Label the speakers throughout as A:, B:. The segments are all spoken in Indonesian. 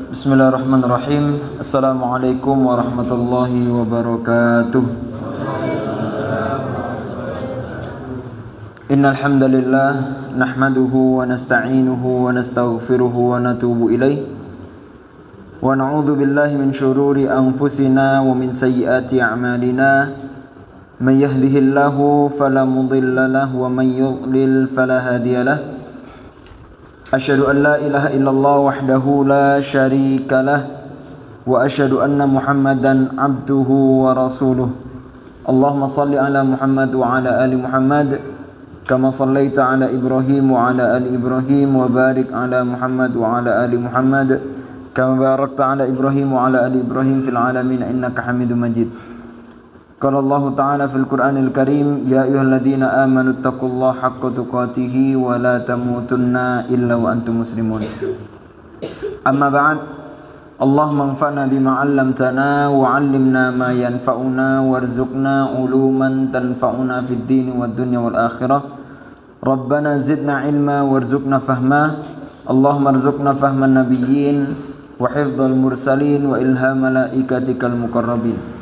A: Bismillahirrahmanirrahim. Assalamualaikum warahmatullahi wabarakatuh. Innal hamdalillah nahmaduhu wa nasta'inuhu wa nastaghfiruhu wa natubu ilaih. Wa na'udzu billahi min shururi anfusina wa min sayyiati a'malina. May yahdihillahu fala mudilla lahu wa may yudlil fala hadiya lahu. Asyhadu an la ilaha illallah wahdahu la syarika lah wa asyhadu anna Muhammadan abduhu wa rasuluh. Allahumma salli ala Muhammad wa ala ali Muhammad kama sallaita ala Ibrahim wa ala ali Ibrahim wa barik ala Muhammad wa ala ali Muhammad kama barakta ala Ibrahim wa ala ali Ibrahim fil alamin innaka Hamidum Majid. Qala Allah Ta'ala fil Qur'anil Karim, ya ayyuhalladzina amanu taqullaha haqqa tuqatih wa la tamutunna illa wa antum muslimun. Amma ba'd. Allahumma anfa'na bima 'allamtana wa 'allimna ma yanfa'una warzuqna 'uluman tanfa'una fid din wad dunya wal akhirah. Rabbana zidna 'ilma warzuqna fahma. Allahumma arzuqna fahman nabiyyin wa hifdzal mursalin wa ilham malaikatikal muqarrabin.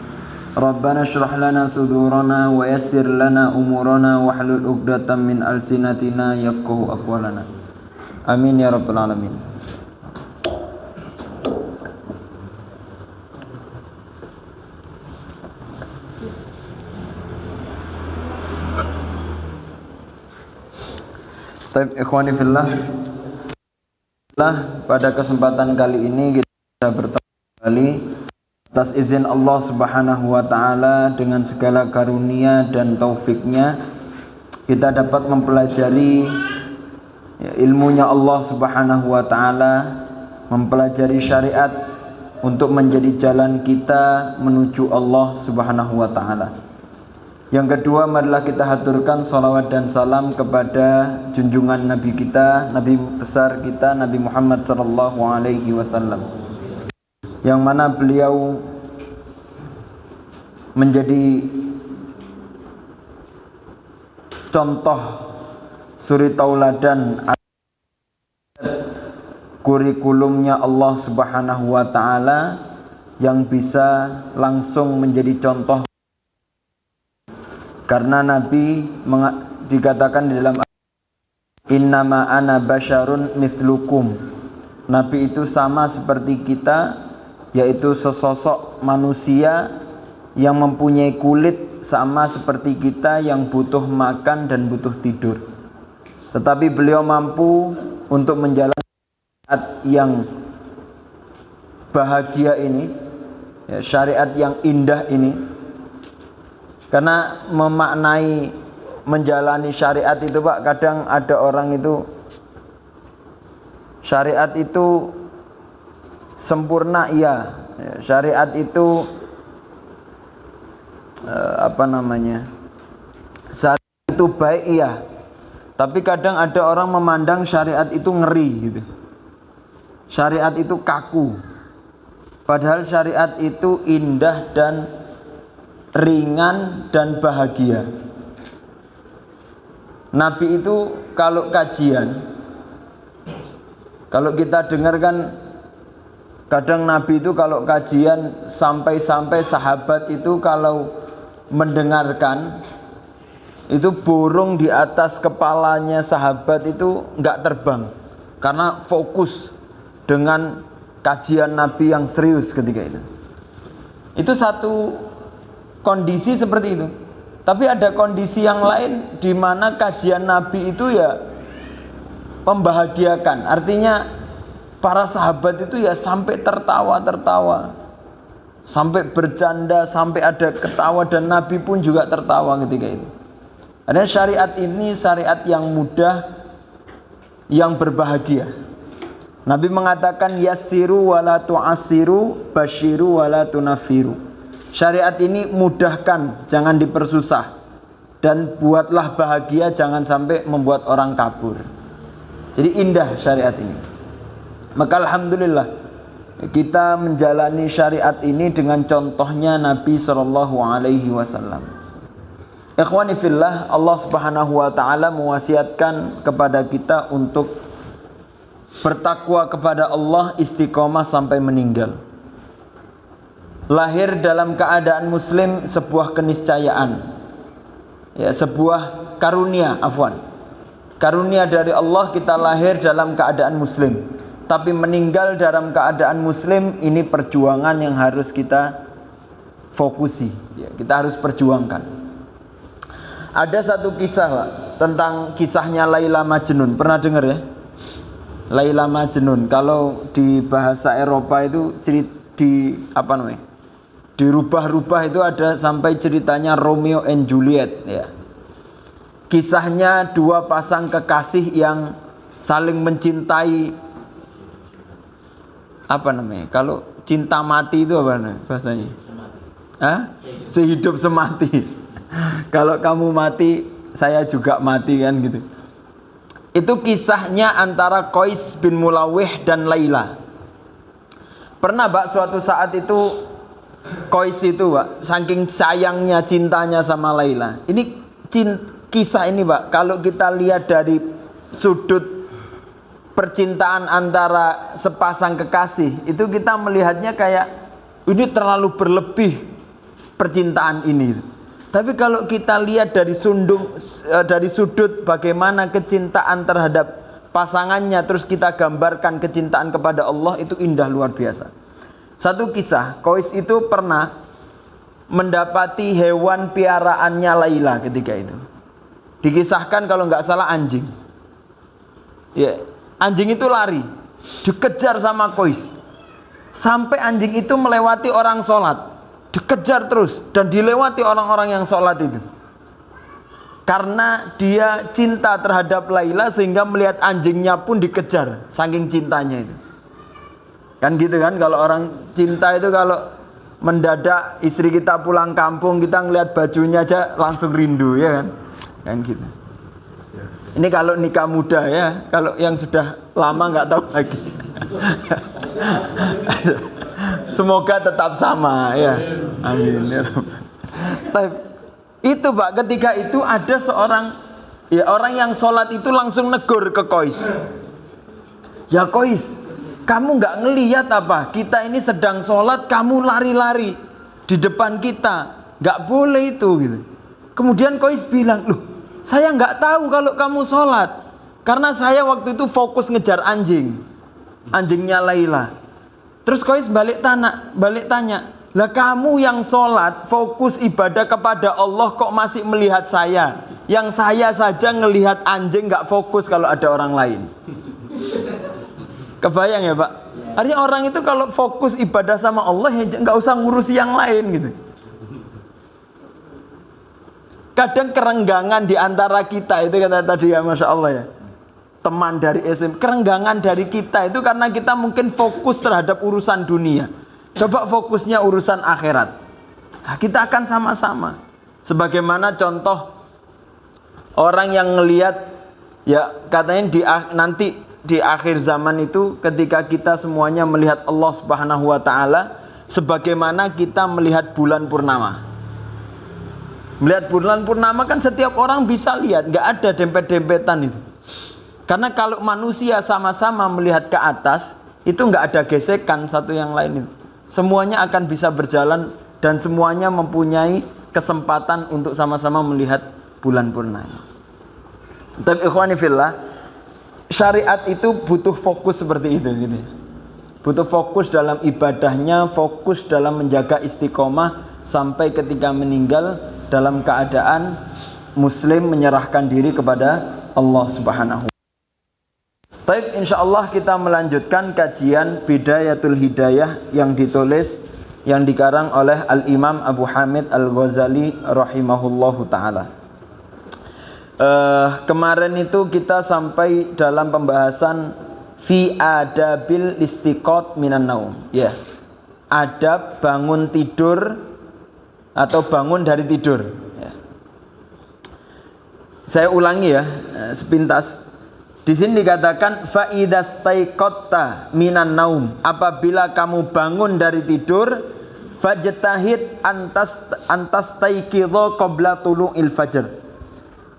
A: Rabbana syrah lana sudurana wa yassir lana umurana wa hlul 'uqdatam min alsinatina yafqahu aqwalana. Amin ya rabbal alamin. Baik, ikhwani fillah. Pada kesempatan kali ini kita bertemu kembali atas izin Allah Subhanahu wa Ta'ala, dengan segala karunia dan taufiknya kita dapat mempelajari ilmunya Allah Subhanahu wa Ta'ala, mempelajari syariat untuk menjadi jalan kita menuju Allah Subhanahu wa Ta'ala. Yang kedua, marilah kita haturkan salawat dan salam kepada junjungan Nabi kita, Nabi besar kita, Nabi Muhammad sallallahu alaihi wasallam, yang mana beliau menjadi contoh suri tauladan kurikulumnya Allah Subhanahu wa Ta'ala, yang bisa langsung menjadi contoh, karena Nabi dikatakan di dalam innama ana basyarun mithlukum, Nabi itu sama seperti kita, yaitu sesosok manusia yang mempunyai kulit sama seperti kita, yang butuh makan dan butuh tidur. Tetapi beliau mampu untuk menjalankan syariat yang bahagia ini, syariat yang indah ini. Karena memaknai menjalani syariat itu, Pak, kadang ada orang itu syariat itu sempurna, iya. Syariat itu syariat itu baik, iya. Tapi kadang ada orang memandang syariat itu ngeri gitu. Syariat itu kaku. Padahal syariat itu indah dan ringan dan bahagia. Nabi itu kalau kajian, kalau kita dengarkan, kadang Nabi itu kalau kajian sampai-sampai sahabat itu kalau mendengarkan, itu burung di atas kepalanya sahabat itu enggak terbang, karena fokus dengan kajian Nabi yang serius ketika itu. Itu satu kondisi seperti itu. Tapi ada kondisi yang lain di mana kajian Nabi itu ya membahagiakan. Artinya para sahabat itu ya sampai tertawa-tertawa, sampai bercanda, sampai ada ketawa, dan Nabi pun juga tertawa ketika itu. Karena syariat ini syariat yang mudah, yang berbahagia. Nabi mengatakan yassiru wala tu'assiru, basyiru wala tunafiru. Syariat ini mudahkan, jangan dipersusah, dan buatlah bahagia, jangan sampai membuat orang kabur. Jadi indah syariat ini. Maka alhamdulillah kita menjalani syariat ini dengan contohnya Nabi sallallahu alaihi wasallam. Ikhwani fillah, Allah Subhanahu wa taala mewasiatkan kepada kita untuk bertakwa kepada Allah, istiqomah sampai meninggal. Lahir dalam keadaan muslim sebuah keniscayaan, ya, sebuah karunia, karunia dari Allah. Kita lahir dalam keadaan muslim, tapi meninggal dalam keadaan muslim, ini perjuangan yang harus kita fokusi, ya, kita harus perjuangkan. Ada satu kisah, Pak, tentang kisahnya Laila Majnun. Pernah dengar ya? Laila Majnun. Kalau di bahasa Eropa itu dirubah-rubah itu ada sampai ceritanya Romeo and Juliet, ya. Kisahnya dua pasang kekasih yang saling mencintai. Kalau cinta mati itu apa namanya bahasanya? Sehidup semati. Kalau kamu mati, saya juga mati, kan gitu. Itu kisahnya antara Qais bin Mulawih dan Laila. Pernah, Pak, suatu saat itu Qais itu, Pak, saking sayangnya cintanya sama Laila. Ini kisah ini, Pak, kalau kita lihat dari sudut percintaan antara sepasang kekasih, itu kita melihatnya kayak ini terlalu berlebih percintaan ini. Tapi kalau kita lihat dari sudut bagaimana kecintaan terhadap pasangannya, terus kita gambarkan kecintaan kepada Allah, itu indah luar biasa. Satu kisah, Qais itu pernah mendapati hewan piaraannya Laila ketika itu. Dikisahkan kalau nggak salah anjing. Ya, anjing itu lari, dikejar sama Qais. Sampai anjing itu melewati orang sholat, dikejar terus dan dilewati orang-orang yang sholat itu. Karena dia cinta terhadap Laila sehingga melihat anjingnya pun dikejar, saking cintanya itu. Kan gitu kan, kalau orang cinta itu kalau mendadak istri kita pulang kampung, kita ngelihat bajunya aja langsung rindu, ya kan? Kan gitu. Ini kalau nikah muda, ya. Kalau yang sudah lama nggak tahu lagi. Semoga tetap sama, ya. Amin. Itu, Pak, ketika itu ada seorang, ya, orang yang sholat itu langsung negur ke Qais. Ya Qais, kamu nggak ngelihat apa? Kita ini sedang sholat, kamu lari-lari di depan kita, nggak boleh itu, gitu. Kemudian Qais bilang, loh, saya nggak tahu kalau kamu sholat, karena saya waktu itu fokus ngejar anjingnya Laila. Terus Qais balik tanya, lah kamu yang sholat fokus ibadah kepada Allah kok masih melihat saya? Yang saya saja ngelihat anjing, nggak fokus kalau ada orang lain. Kebayang ya, Pak? Artinya orang itu kalau fokus ibadah sama Allah, ya nggak usah ngurusi yang lain, gitu. Kadang kerenggangan di antara kita itu, kata tadi ya, Masya Allah ya, teman dari SM, kerenggangan dari kita itu karena kita mungkin fokus terhadap urusan dunia. Coba fokusnya urusan akhirat. Nah, kita akan sama-sama. Sebagaimana contoh orang yang ngelihat, ya katanya nanti di akhir zaman itu ketika kita semuanya melihat Allah Subhanahu wa taala sebagaimana kita melihat bulan purnama. Melihat bulan purnama kan setiap orang bisa lihat, nggak ada dempet-dempetan itu. Karena kalau manusia sama-sama melihat ke atas, itu nggak ada gesekan satu yang lain itu. Semuanya akan bisa berjalan dan semuanya mempunyai kesempatan untuk sama-sama melihat bulan purnama. Tapi ikhwani fillah, syariat itu butuh fokus seperti itu, gitu. Butuh fokus dalam ibadahnya, fokus dalam menjaga istiqomah sampai ketika meninggal dalam keadaan muslim menyerahkan diri kepada Allah Subhanahu. Baik, insyaallah kita melanjutkan kajian Bidayatul Hidayah yang dikarang oleh Al-Imam Abu Hamid Al-Ghazali rahimahullahu ta'ala. Kemarin itu kita sampai dalam pembahasan fi adabil istiqot minan naum, ya. Adab bangun tidur atau bangun dari tidur, ya. Saya ulangi ya, sepintas. Di sini dikatakan fa idastaiqatta minan naum, apabila kamu bangun dari tidur, fajtahid antastaiqidha qabla tulu'il fajr.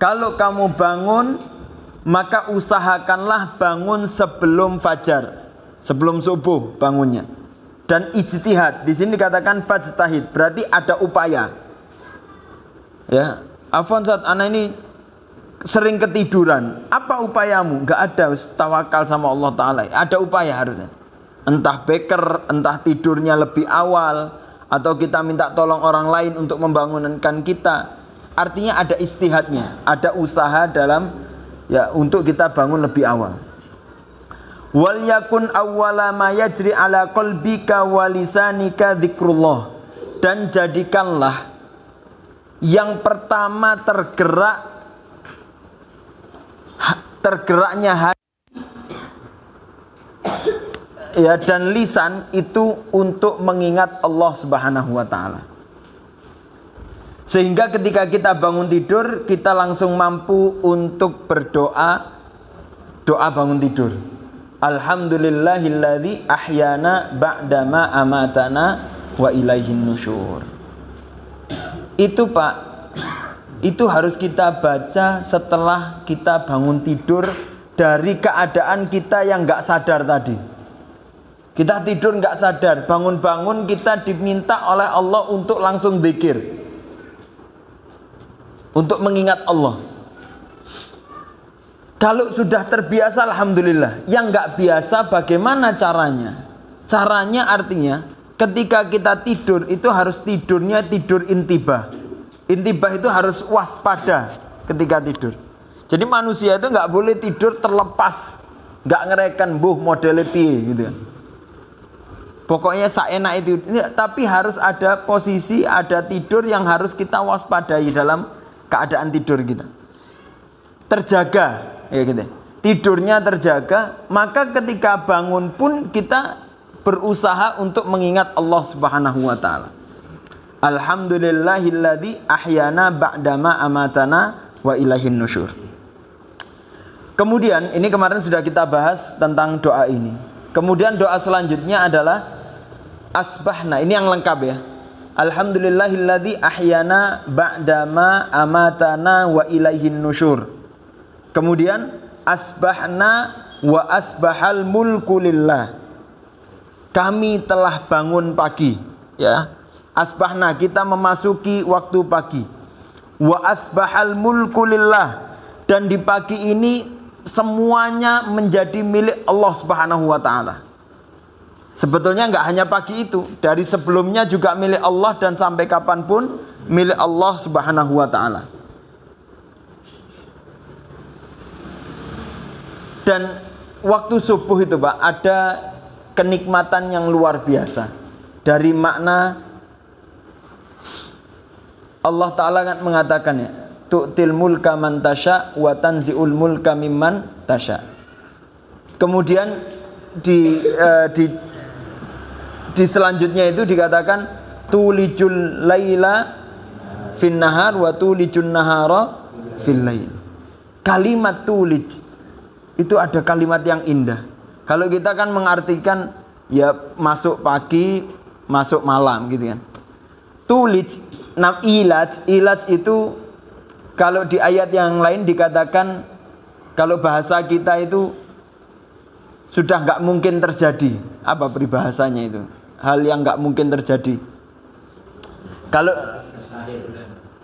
A: Kalau kamu bangun, maka usahakanlah bangun sebelum fajar, sebelum subuh bangunnya. Dan ijtihad, di sini dikatakan fajtahid, berarti ada upaya. Ya, Afwan Ustaz, ana ini sering ketiduran. Apa upayamu? Enggak ada, tawakal sama Allah Ta'ala. Ada upaya harusnya. Entah beker, entah tidurnya lebih awal, atau kita minta tolong orang lain untuk membangunkan kita. Artinya ada istihadnya, ada usaha dalam ya untuk kita bangun lebih awal. Wal yakun awwala ma yajri ala qalbika wa lisanika dzikrullah. Dan jadikanlah yang pertama tergeraknya hati ya dan lisan itu untuk mengingat Allah Subhanahu wa taala. Sehingga ketika kita bangun tidur, kita langsung mampu untuk berdoa, doa bangun tidur. Alhamdulillahilladzi ahyana ba'dama amatana wa ilaihin nusyur. Itu Pak, itu harus kita baca setelah kita bangun tidur dari keadaan kita yang gak sadar tadi. Kita tidur gak sadar, bangun-bangun kita diminta oleh Allah untuk langsung zikir, untuk mengingat Allah. Kalau sudah terbiasa alhamdulillah. Yang gak biasa bagaimana caranya? Caranya artinya ketika kita tidur itu harus tidurnya tidur intibah. Intibah itu harus waspada ketika tidur. Jadi manusia itu gak boleh tidur terlepas, gak ngereken buh modelnya piye gitu. Pokoknya seenak itu. Tapi harus ada posisi, ada tidur yang harus kita waspadai dalam keadaan tidur kita. Terjaga ya gitu. Tidurnya terjaga, maka ketika bangun pun kita berusaha untuk mengingat Allah Subhanahu wa taala. Alhamdulillahilladzi ahyana ba'dama amatana wa ilaihin nusyur. Kemudian ini kemarin sudah kita bahas tentang doa ini. Kemudian doa selanjutnya adalah asbahna. Ini yang lengkap ya. Alhamdulillahilladzi ahyana ba'dama amatana wa ilaihin nusyur. Kemudian asbahna wa asbahal mulku lillah. Kami telah bangun pagi, ya. Asbahna, kita memasuki waktu pagi. Wa asbahal mulku lillah, dan di pagi ini semuanya menjadi milik Allah Subhanahu wa taala. Sebetulnya enggak hanya pagi itu, dari sebelumnya juga milik Allah dan sampai kapanpun milik Allah Subhanahu wa taala. Dan waktu subuh itu Pak, ada kenikmatan yang luar biasa. Dari makna Allah Ta'ala kan mengatakan ya, tu'til mulka man tasha wa tanzi'ul mulka mimman tasha. Kemudian di selanjutnya itu dikatakan tulijul laila fin nahar wa tulijun nahara fil lail. Kalimat tulij itu ada kalimat yang indah. Kalau kita kan mengartikan ya masuk pagi, masuk malam gitu kan. Tulij, ilaj itu kalau di ayat yang lain dikatakan, kalau bahasa kita itu sudah nggak mungkin terjadi. Apa peribahasanya itu? Hal yang nggak mungkin terjadi. Kalau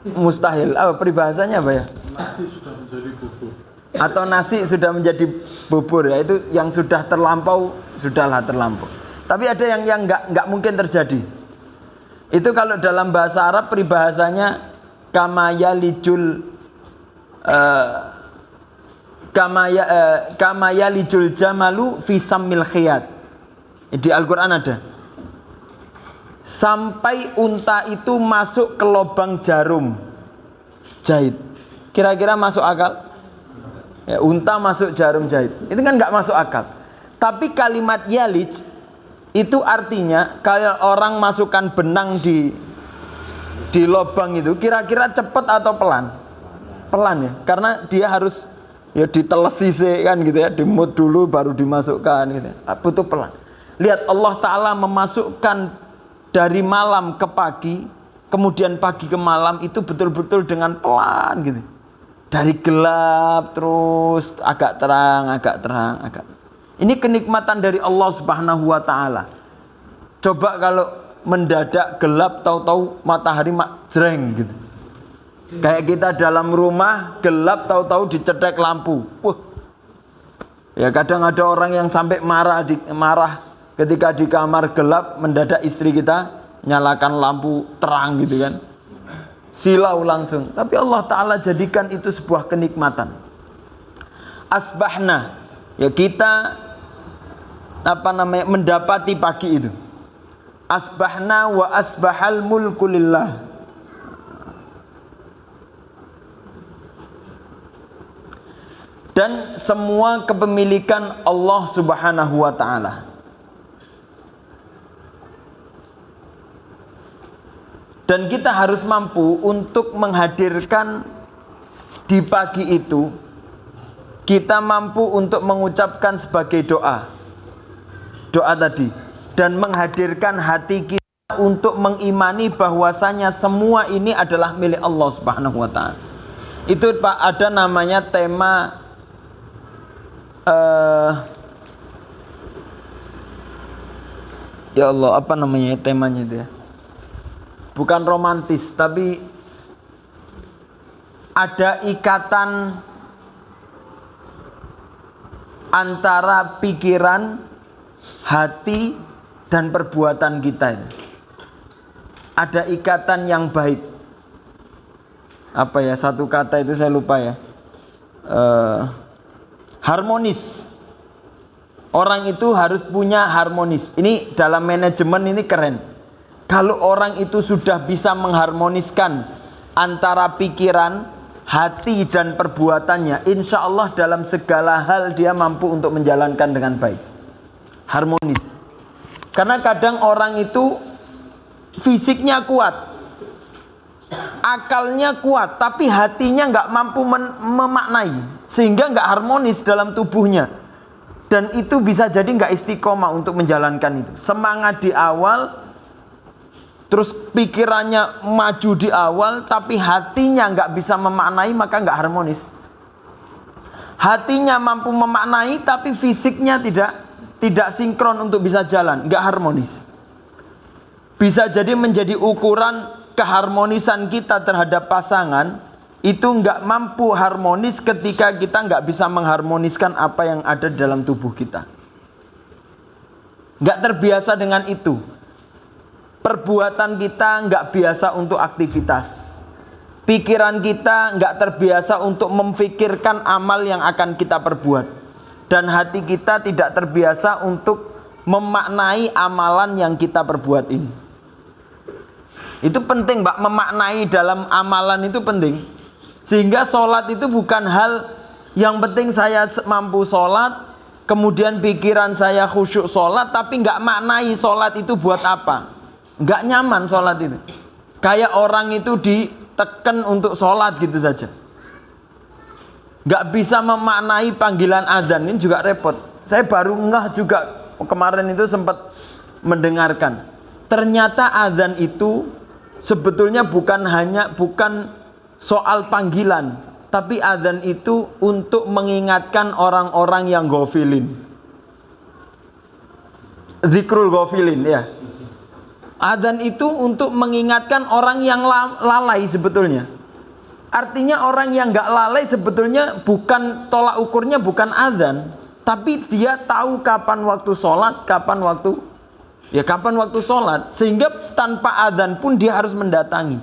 A: mustahil, apa peribahasanya apa ya? Nasi sudah menjadi bubur. Atau nasi sudah menjadi bubur, ya itu yang sudah terlampau, sudahlah terlampau. Tapi ada yang nggak mungkin terjadi. Itu kalau dalam bahasa Arab peribahasanya kamayalijul jamalu fi sammil khiyat. Di Al-Qur'an ada. Sampai unta itu masuk ke lubang jarum jahit. Kira-kira masuk akal? Ya, unta masuk jarum jahit. Itu kan nggak masuk akal. Tapi kalimat yalij itu artinya kalau orang masukkan benang di lubang itu, kira-kira cepat atau pelan? Pelan ya, karena dia harus ya ditelesi kan gitu ya, dimut dulu baru dimasukkan gitu. Butuh pelan. Lihat Allah Ta'ala memasukkan dari malam ke pagi, kemudian pagi ke malam itu betul-betul dengan pelan gitu. Dari gelap terus agak terang. Ini kenikmatan dari Allah Subhanahu wa taala. Coba kalau mendadak gelap, tahu-tahu matahari jreng gitu. Kayak kita dalam rumah gelap, tahu-tahu dicetek lampu. Ya kadang ada orang yang sampai marah ketika di kamar gelap, mendadak istri kita nyalakan lampu terang gitu kan. Silau langsung. Tapi Allah Ta'ala jadikan itu sebuah kenikmatan. Asbahna, ya kita mendapati pagi itu. Asbahna wa asbahal mulku lillah. Dan semua kepemilikan Allah Subhanahu wa Ta'ala. Dan kita harus mampu untuk menghadirkan di pagi itu, kita mampu untuk mengucapkan sebagai doa tadi, dan menghadirkan hati kita untuk mengimani bahwasanya semua ini adalah milik Allah Subhanahu wa Ta'ala. Itu Pak, ada namanya tema ya Allah, apa namanya temanya itu ya? Bukan romantis, tapi ada ikatan antara pikiran, hati, dan perbuatan kita itu. Ada ikatan yang baik. Apa ya, satu kata itu saya lupa ya. Harmonis. Orang itu harus punya harmonis. Ini dalam manajemen ini keren. Kalau orang itu sudah bisa mengharmoniskan antara pikiran, hati, dan perbuatannya, insya Allah dalam segala hal dia mampu untuk menjalankan dengan baik. Harmonis. Karena kadang orang itu fisiknya kuat, akalnya kuat, tapi hatinya nggak mampu memaknai, sehingga nggak harmonis dalam tubuhnya. Dan itu bisa jadi nggak istiqomah untuk menjalankan itu. Semangat di awal, terus pikirannya maju di awal, tapi hatinya nggak bisa memaknai, maka nggak harmonis. Hatinya mampu memaknai, tapi fisiknya tidak sinkron untuk bisa jalan, nggak harmonis. Bisa jadi menjadi ukuran keharmonisan kita terhadap pasangan, itu nggak mampu harmonis ketika kita nggak bisa mengharmoniskan apa yang ada di dalam tubuh kita. Nggak terbiasa dengan itu. Perbuatan kita nggak biasa untuk aktivitas. Pikiran kita nggak terbiasa untuk memfikirkan amal yang akan kita perbuat. Dan hati kita tidak terbiasa untuk memaknai amalan yang kita perbuat ini. Itu penting Mbak, memaknai dalam amalan itu penting. Sehingga sholat itu bukan hal yang penting saya mampu sholat, kemudian pikiran saya khusyuk sholat, tapi nggak maknai sholat itu buat apa. Nggak nyaman sholat itu. Kayak orang itu ditekan untuk sholat gitu saja. Nggak bisa memaknai panggilan azan, ini juga repot. Saya baru ngeh juga kemarin itu sempat mendengarkan. Ternyata azan itu sebetulnya bukan soal panggilan, tapi azan itu untuk mengingatkan orang-orang yang ghafilin. Zikrul ghafilin ya. Adzan itu untuk mengingatkan orang yang lalai sebetulnya. Artinya orang yang nggak lalai sebetulnya bukan tolak ukurnya bukan adzan, tapi dia tahu kapan waktu sholat, kapan waktu sholat, sehingga tanpa adzan pun dia harus mendatangi.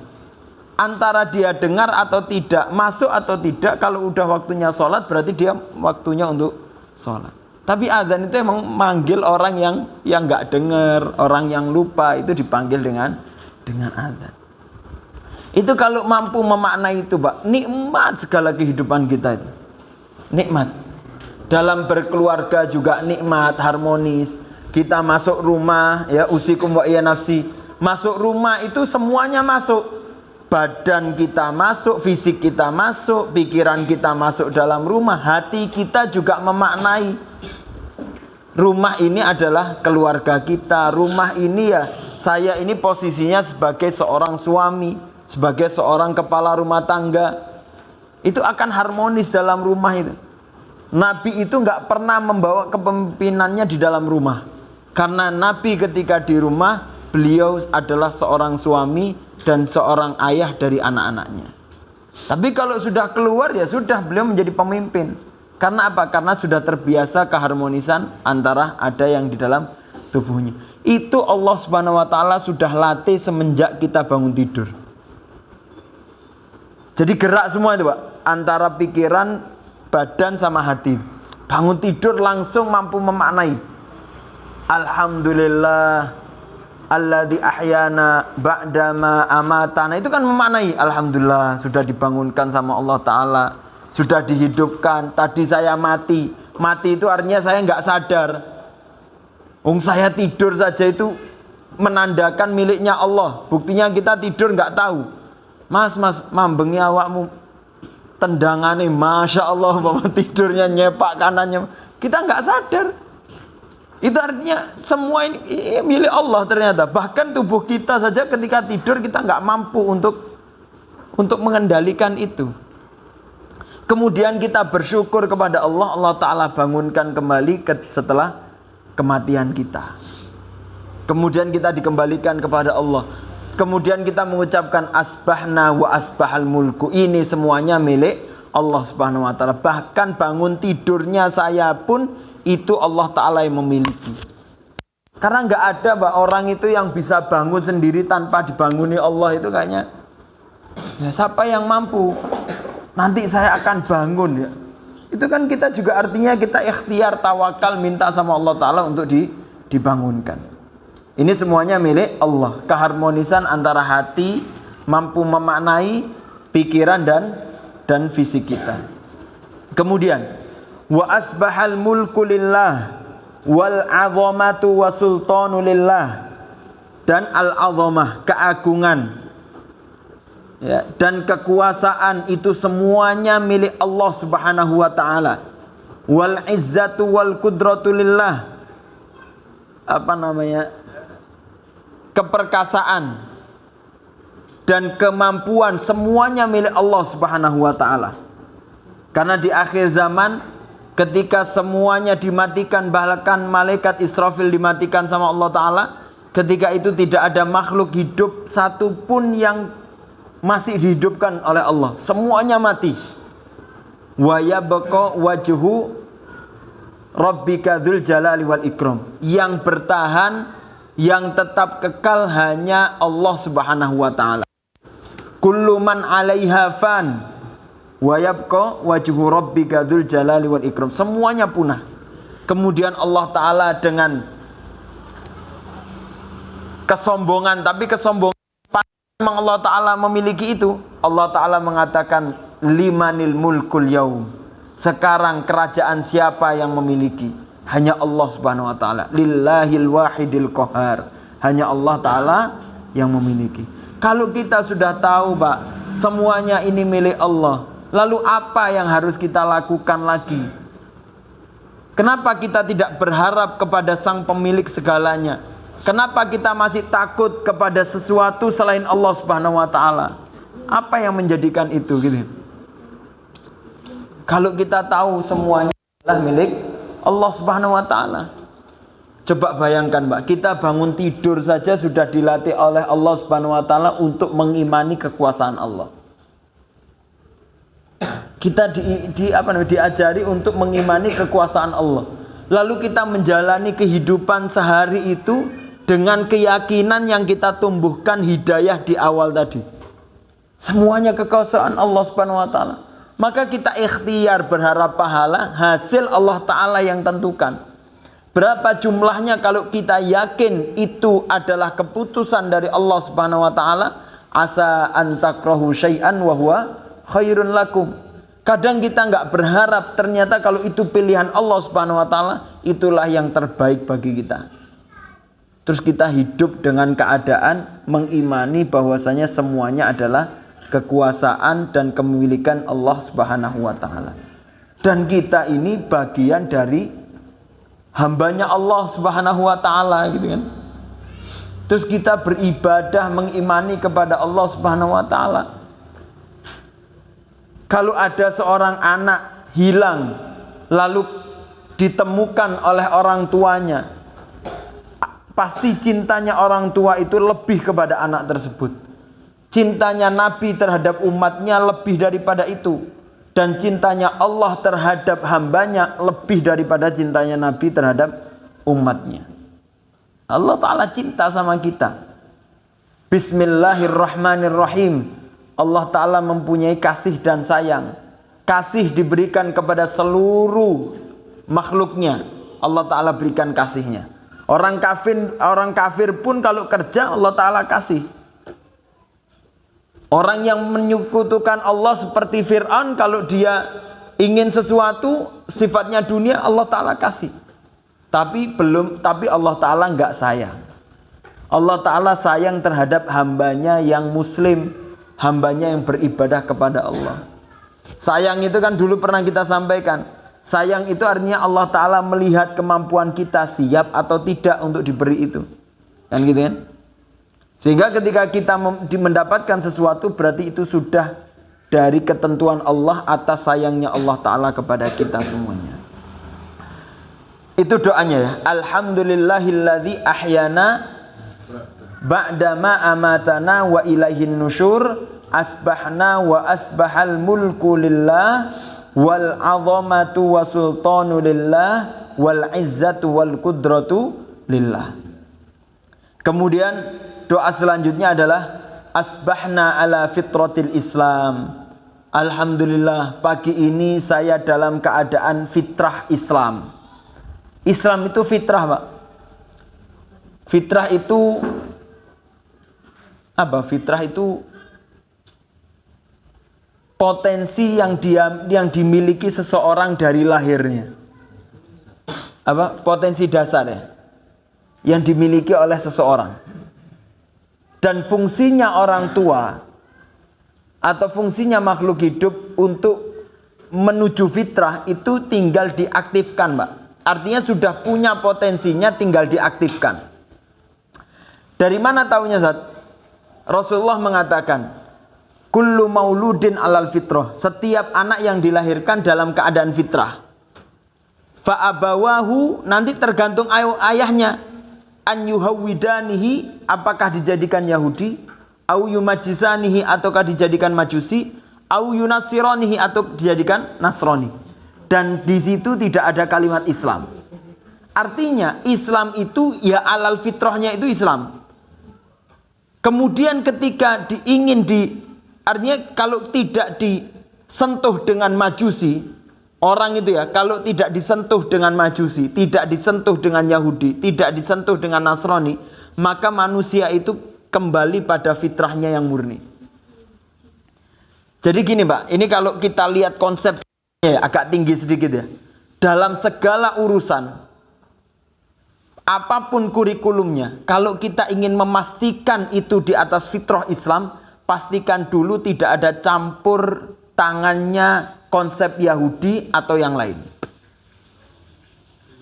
A: Antara dia dengar atau tidak, masuk atau tidak, kalau udah waktunya sholat berarti dia waktunya untuk sholat. Tapi adzan itu emang manggil orang yang nggak dengar, orang yang lupa itu dipanggil dengan adzan. Itu kalau mampu memaknai itu, Pak, nikmat segala kehidupan kita itu. Nikmat. Dalam berkeluarga juga nikmat, harmonis. Kita masuk rumah, ya usikum wa iya nafsi. Masuk rumah itu semuanya masuk. Badan kita masuk, fisik kita masuk, pikiran kita masuk dalam rumah, hati kita juga memaknai. Rumah ini adalah keluarga kita. Rumah ini ya, saya ini posisinya sebagai seorang suami, sebagai seorang kepala rumah tangga. Itu akan harmonis dalam rumah itu. Nabi itu nggak pernah membawa kepemimpinannya di dalam rumah. Karena Nabi ketika di rumah, beliau adalah seorang suami dan seorang ayah dari anak-anaknya. Tapi kalau sudah keluar ya sudah, beliau menjadi pemimpin. Karena apa? Karena sudah terbiasa keharmonisan antara ada yang di dalam tubuhnya. Itu Allah Subhanahu wa taala sudah latih semenjak kita bangun tidur. Jadi gerak semua itu, Pak, antara pikiran, badan sama hati. Bangun tidur langsung mampu memaknai. Alhamdulillah alladzi ahyana ba'dama amatana. Itu kan memaknai alhamdulillah sudah dibangunkan sama Allah taala, sudah dihidupkan. Tadi saya mati. Mati itu artinya saya enggak sadar. Saya tidur saja itu menandakan miliknya Allah. Buktinya kita tidur enggak tahu. Mas, mambengi awakmu tendangane, masya Allah, mama tidurnya nyepak kanannya, kita nggak sadar. Itu artinya semua ini milik Allah ternyata. Bahkan tubuh kita saja ketika tidur kita nggak mampu untuk mengendalikan itu. Kemudian kita bersyukur kepada Allah, Allah Ta'ala bangunkan kembali setelah kematian kita. Kemudian kita dikembalikan kepada Allah. Kemudian kita mengucapkan asbahna wa asbahal mulku. Ini semuanya milik Allah Subhanahu wa taala. Bahkan bangun tidurnya saya pun itu Allah taala yang memiliki. Karena enggak ada orang itu yang bisa bangun sendiri tanpa dibanguni Allah, itu kayaknya ya siapa yang mampu? Nanti saya akan bangun ya. Itu kan kita juga artinya kita ikhtiar, tawakal, minta sama Allah taala untuk dibangunkan. Ini semuanya milik Allah. Keharmonisan antara hati, mampu memaknai, pikiran dan fisik kita. Kemudian wa asbahal mulku lillah wal 'azamatu wasultanu lillah. Dan al-'azamah, keagungan ya, dan kekuasaan itu semuanya milik Allah Subhanahu wa taala. Wal 'izzatu wal qudratu lillah. Keperkasaan dan kemampuan semuanya milik Allah Subhanahu wa taala. Karena di akhir zaman ketika semuanya dimatikan, bahkan malaikat Israfil dimatikan sama Allah taala, ketika itu tidak ada makhluk hidup satupun yang masih dihidupkan oleh Allah. Semuanya mati. Wa yabqa wajhu rabbika dzul jalali wal ikram. Yang bertahan, yang tetap kekal hanya Allah Subhanahu wa taala. Kullu man 'alaiha fan wa yabqa wajhu rabbika dzul jalali wal ikram. Semuanya punah. Kemudian Allah taala dengan kesombongan, tapi kesombongan memang Allah taala memiliki itu. Allah taala mengatakan limanil mulkul yaum. Sekarang kerajaan siapa yang memiliki? Hanya Allah Subhanahu wa taala. Lillahil wahidil qahar. Hanya Allah taala yang memiliki. Kalau kita sudah tahu, Pak, semuanya ini milik Allah, lalu apa yang harus kita lakukan lagi? Kenapa kita tidak berharap kepada Sang Pemilik segalanya? Kenapa kita masih takut kepada sesuatu selain Allah Subhanahu wa taala? Apa yang menjadikan itu gitu? Kalau kita tahu semuanya adalah milik Allah Subhanahu wa taala. Coba bayangkan, Mbak, kita bangun tidur saja sudah dilatih oleh Allah Subhanahu wa taala untuk mengimani kekuasaan Allah. Kita diajari untuk mengimani kekuasaan Allah. Lalu kita menjalani kehidupan sehari itu dengan keyakinan yang kita tumbuhkan hidayah di awal tadi. Semuanya kekuasaan Allah Subhanahu wa taala. Maka kita ikhtiar berharap pahala, hasil Allah Ta'ala yang tentukan. Berapa jumlahnya kalau kita yakin itu adalah keputusan dari Allah Subhanahu wa Ta'ala. Asa antakrahu syai'an wa huwa khairun lakum. Kadang kita enggak berharap, ternyata kalau itu pilihan Allah Subhanahu wa Ta'ala, itulah yang terbaik bagi kita. Terus kita hidup dengan keadaan mengimani bahwasanya semuanya adalah kekuasaan dan kepemilikan Allah Subhanahu wa taala. Dan kita ini bagian dari hambanya Allah Subhanahu wa taala gitu kan. Terus kita beribadah mengimani kepada Allah Subhanahu wa taala. Kalau ada seorang anak hilang lalu ditemukan oleh orang tuanya, pasti cintanya orang tua itu lebih kepada anak tersebut. Cintanya Nabi terhadap umatnya lebih daripada itu. Dan cintanya Allah terhadap hambanya lebih daripada cintanya Nabi terhadap umatnya. Allah Ta'ala cinta sama kita. Bismillahirrahmanirrahim. Allah Ta'ala mempunyai kasih dan sayang. Kasih diberikan kepada seluruh makhluknya. Allah Ta'ala berikan kasihnya. Orang kafir pun kalau kerja Allah Ta'ala kasih. Orang yang menyekutukan Allah seperti Fir'aun, kalau dia ingin sesuatu sifatnya dunia, Allah Ta'ala kasih. Tapi Allah Ta'ala enggak sayang. Allah Ta'ala sayang terhadap hambanya yang muslim, hambanya yang beribadah kepada Allah. Sayang itu kan dulu pernah kita sampaikan. Sayang itu artinya Allah Ta'ala melihat kemampuan kita siap atau tidak untuk diberi itu. Kan gitu kan? Sehingga ketika kita mendapatkan sesuatu, berarti itu sudah dari ketentuan Allah atas sayangnya Allah Ta'ala kepada kita semuanya. Itu doanya ya. Alhamdulillahilladzi ahyana ba'dama amatana wa ilaihin nusyur. Asbahna wa asbahal mulku lillah wal azamatu wa sultanu lillah wal izzatu wal qudratu lillah. Kemudian doa selanjutnya adalah asbahna ala fitratil Islam. Alhamdulillah, pagi ini saya dalam keadaan fitrah Islam. Islam itu fitrah, Pak. Fitrah itu apa? Fitrah itu potensi yang dimiliki seseorang dari lahirnya. Apa? Potensi dasar ya. Yang dimiliki oleh seseorang. Dan fungsinya orang tua atau fungsinya makhluk hidup untuk menuju fitrah itu tinggal diaktifkan, Mbak. Artinya sudah punya potensinya, tinggal diaktifkan. Dari mana taunya, Zat? Rasulullah mengatakan, kullu mauludin alal fitrah. Setiap anak yang dilahirkan dalam keadaan fitrah. Fa'abawahu, nanti tergantung ayahnya. An yuhawwidanihi, apakah dijadikan Yahudi, au yumajisanihi, ataukah dijadikan Majusi, au yunasiranihi, atau dijadikan Nasrani. Dan di situ tidak ada kalimat Islam. Artinya Islam itu ya alal fitrahnya itu Islam. Kemudian ketika artinya kalau tidak disentuh dengan Majusi, orang itu ya, kalau tidak disentuh dengan Majusi, tidak disentuh dengan Yahudi, tidak disentuh dengan Nasrani, maka manusia itu kembali pada fitrahnya yang murni. Jadi gini, Pak, ini kalau kita lihat konsepnya ya, agak tinggi sedikit ya. Dalam segala urusan, apapun kurikulumnya, kalau kita ingin memastikan itu di atas fitrah Islam, pastikan dulu tidak ada campur tangannya konsep Yahudi atau yang lain.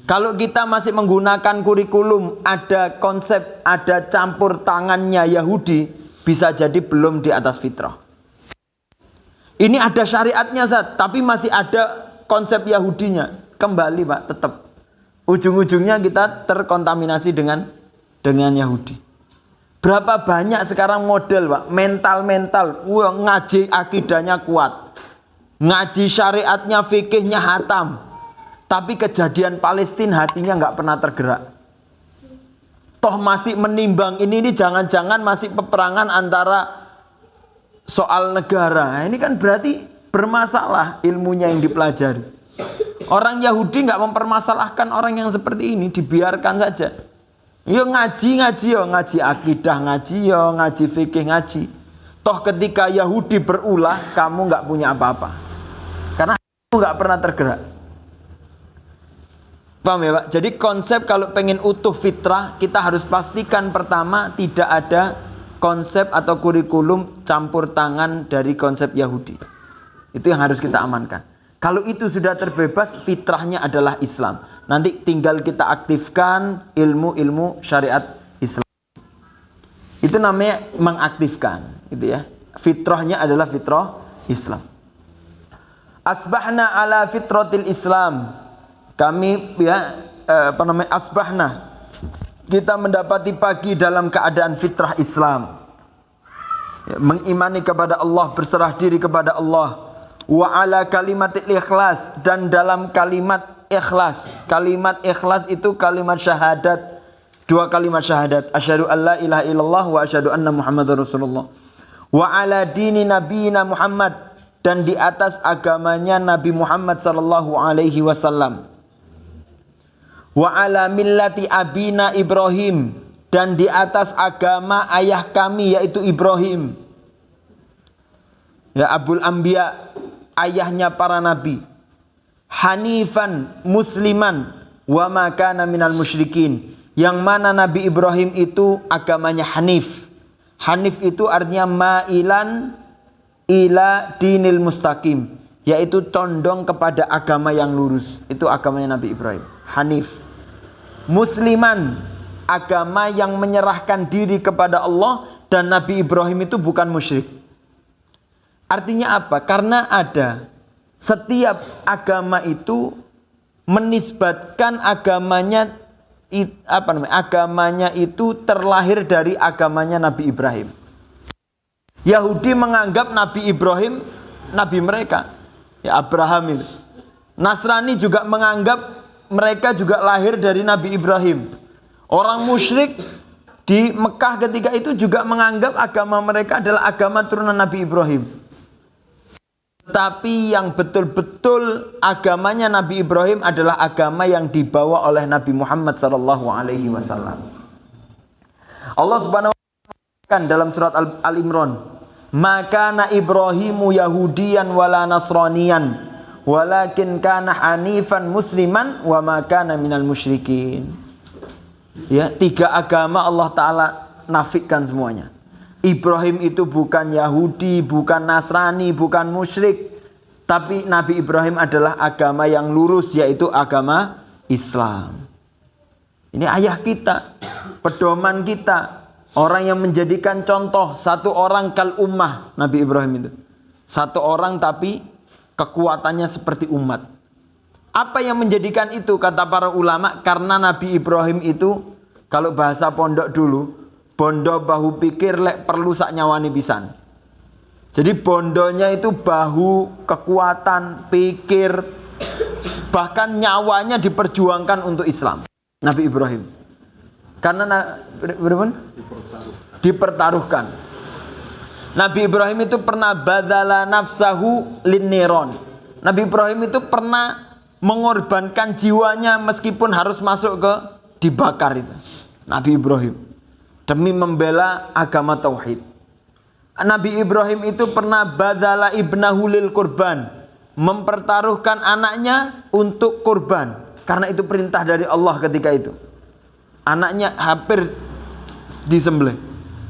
A: Kalau kita masih menggunakan kurikulum ada konsep, ada campur tangannya Yahudi, bisa jadi belum di atas fitrah. Ini ada syariatnya, Zat, tapi masih ada konsep Yahudinya. Kembali, Pak, tetap ujung-ujungnya kita terkontaminasi dengan Yahudi. Berapa banyak sekarang model, Pak, mental, ngaji akidahnya kuat, ngaji syariatnya, fikihnya hatam, tapi kejadian Palestina hatinya nggak pernah tergerak. Toh masih menimbang ini jangan-jangan masih peperangan antara soal negara. Ini kan berarti bermasalah ilmunya yang dipelajari. Orang Yahudi nggak mempermasalahkan orang yang seperti ini, dibiarkan saja. Yo ngaji akidah, ngaji fikih, ngaji. Toh ketika Yahudi berulah, kamu nggak punya apa-apa. Karena kamu nggak pernah tergerak. Paham ya, Pak? Jadi konsep kalau pengen utuh fitrah, kita harus pastikan pertama tidak ada konsep atau kurikulum campur tangan dari konsep Yahudi. Itu yang harus kita amankan. Kalau itu sudah terbebas, fitrahnya adalah Islam. Nanti tinggal kita aktifkan ilmu-ilmu syariat Islam. Itu namanya mengaktifkan, gitu ya. Fitrahnya adalah fitrah Islam. Asbahna ala fitratil Islam. Kami asbahna. Kita mendapati pagi dalam keadaan fitrah Islam. Mengimani kepada Allah, berserah diri kepada Allah. Wa ala kalimatil ikhlas, dan dalam kalimat ikhlas. Kalimat ikhlas itu kalimat syahadat. 2 kalimat syahadat. Asyhadu an la ilaha illallah wa asyhadu anna Muhammadar Rasulullah. Wa ala dini nabiyina Muhammad, dan di atas agamanya Nabi Muhammad sallallahu alaihi wasallam. Wa ala millati abina Ibrahim, dan di atas agama ayah kami yaitu Ibrahim. Ya, Abul Anbiya, ayahnya para nabi. Hanifan musliman wa ma kana minal musyrikin. Yang mana Nabi Ibrahim itu agamanya Hanif. Hanif itu artinya ma'ilan ila dinil mustaqim, yaitu condong kepada agama yang lurus. Itu agamanya Nabi Ibrahim, Hanif. Musliman, agama yang menyerahkan diri kepada Allah, dan Nabi Ibrahim itu bukan musyrik. Artinya apa? Karena ada setiap agama itu menisbatkan agamanya itu terlahir dari agamanya Nabi Ibrahim. Yahudi menganggap Nabi Ibrahim nabi mereka, ya Abraham itu. Nasrani juga menganggap mereka juga lahir dari Nabi Ibrahim. Orang musyrik di Mekah ketika itu juga menganggap agama mereka adalah agama turunan Nabi Ibrahim. Tapi yang betul-betul agamanya Nabi Ibrahim adalah agama yang dibawa oleh Nabi Muhammad sallallahu alaihi wasallam. Allah Subhanahu wa ta'ala dalam surat Al-Imran, "Maka na Ibrahimu Yahudiyan wala Nasraniyan, walakin kana hanifan musliman wa ma kana minal musyrikin." Ya, 3 agama Allah Ta'ala nafikan semuanya. Ibrahim itu bukan Yahudi, bukan Nasrani, bukan musyrik. Tapi Nabi Ibrahim adalah agama yang lurus, yaitu agama Islam. Ini ayah kita, pedoman kita, orang yang menjadikan contoh, satu orang kal ummah, Nabi Ibrahim itu. Satu orang tapi kekuatannya seperti umat. Apa yang menjadikan itu, kata para ulama, karena Nabi Ibrahim itu, kalau bahasa pondok dulu, bondo bahu pikir lek perlu sak nyawani pisan. Jadi bondonya itu bahu, kekuatan, pikir, bahkan nyawanya diperjuangkan untuk Islam. Nabi Ibrahim. Karena dipertaruhkan. Nabi Ibrahim itu pernah badala nafsahu linniron. Nabi Ibrahim itu pernah mengorbankan jiwanya meskipun harus masuk ke dibakar itu. Nabi Ibrahim demi membela agama tauhid. Nabi Ibrahim itu pernah badala ibnahu lil kurban, mempertaruhkan anaknya untuk kurban, karena itu perintah dari Allah ketika itu. Anaknya hampir disembelih.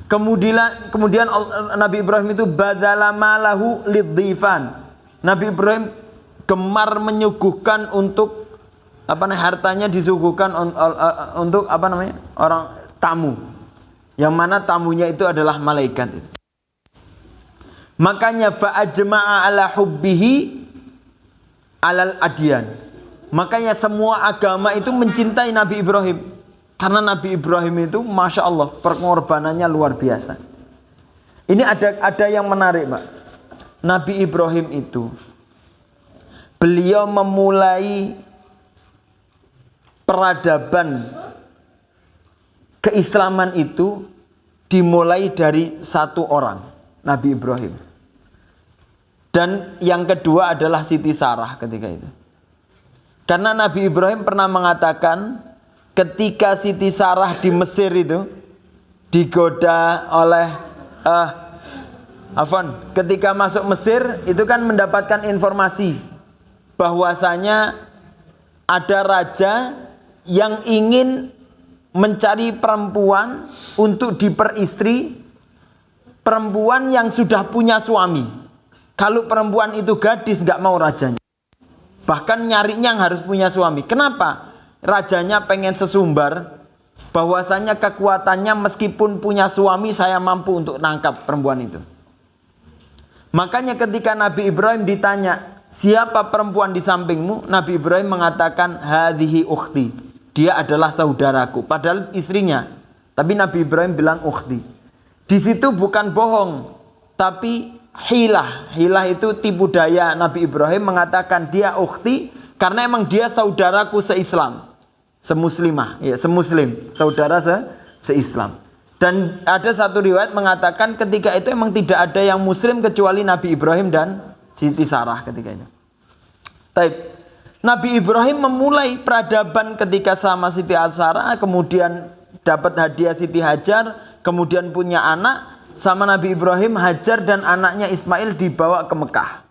A: Kemudian Nabi Ibrahim itu badala malahu lidhifan. Nabi Ibrahim gemar menyuguhkan untuk hartanya disuguhkan untuk orang tamu. Yang mana tamunya itu adalah malaikat itu. Makanya fa'ajma'a ala hubbihi alal adyan. Makanya semua agama itu mencintai Nabi Ibrahim. Karena Nabi Ibrahim itu Masya Allah pengorbanannya luar biasa. Ini ada yang menarik, Pak. Nabi Ibrahim itu beliau memulai peradaban keislaman itu dimulai dari satu orang, Nabi Ibrahim. Dan yang kedua adalah Siti Sarah ketika itu. Karena Nabi Ibrahim pernah mengatakan ketika Siti Sarah di Mesir itu digoda oleh ketika masuk Mesir itu kan mendapatkan informasi bahwasanya ada raja yang ingin mencari perempuan untuk diperistri, perempuan yang sudah punya suami. Kalau perempuan itu gadis gak mau rajanya. Bahkan nyarinya yang harus punya suami. Kenapa? Rajanya pengen sesumbar bahwasanya kekuatannya meskipun punya suami saya mampu untuk nangkap perempuan itu. Makanya ketika Nabi Ibrahim ditanya, siapa perempuan di sampingmu? Nabi Ibrahim mengatakan, hadhihi ukhti, dia adalah saudaraku, padahal istrinya. Tapi Nabi Ibrahim bilang ukhti. Di situ bukan bohong, tapi hilah. Hilah itu tipu daya. Nabi Ibrahim mengatakan dia ukhti karena emang dia saudaraku se-Islam, semuslimah, ya, semuslim, saudara se-Islam. Dan ada satu riwayat mengatakan ketika itu emang tidak ada yang muslim kecuali Nabi Ibrahim dan Siti Sarah ketika itu. Baik. Nabi Ibrahim memulai peradaban ketika sama Siti Sarah, kemudian dapat hadiah Siti Hajar, kemudian punya anak. Sama Nabi Ibrahim, Hajar dan anaknya Ismail dibawa ke Mekah,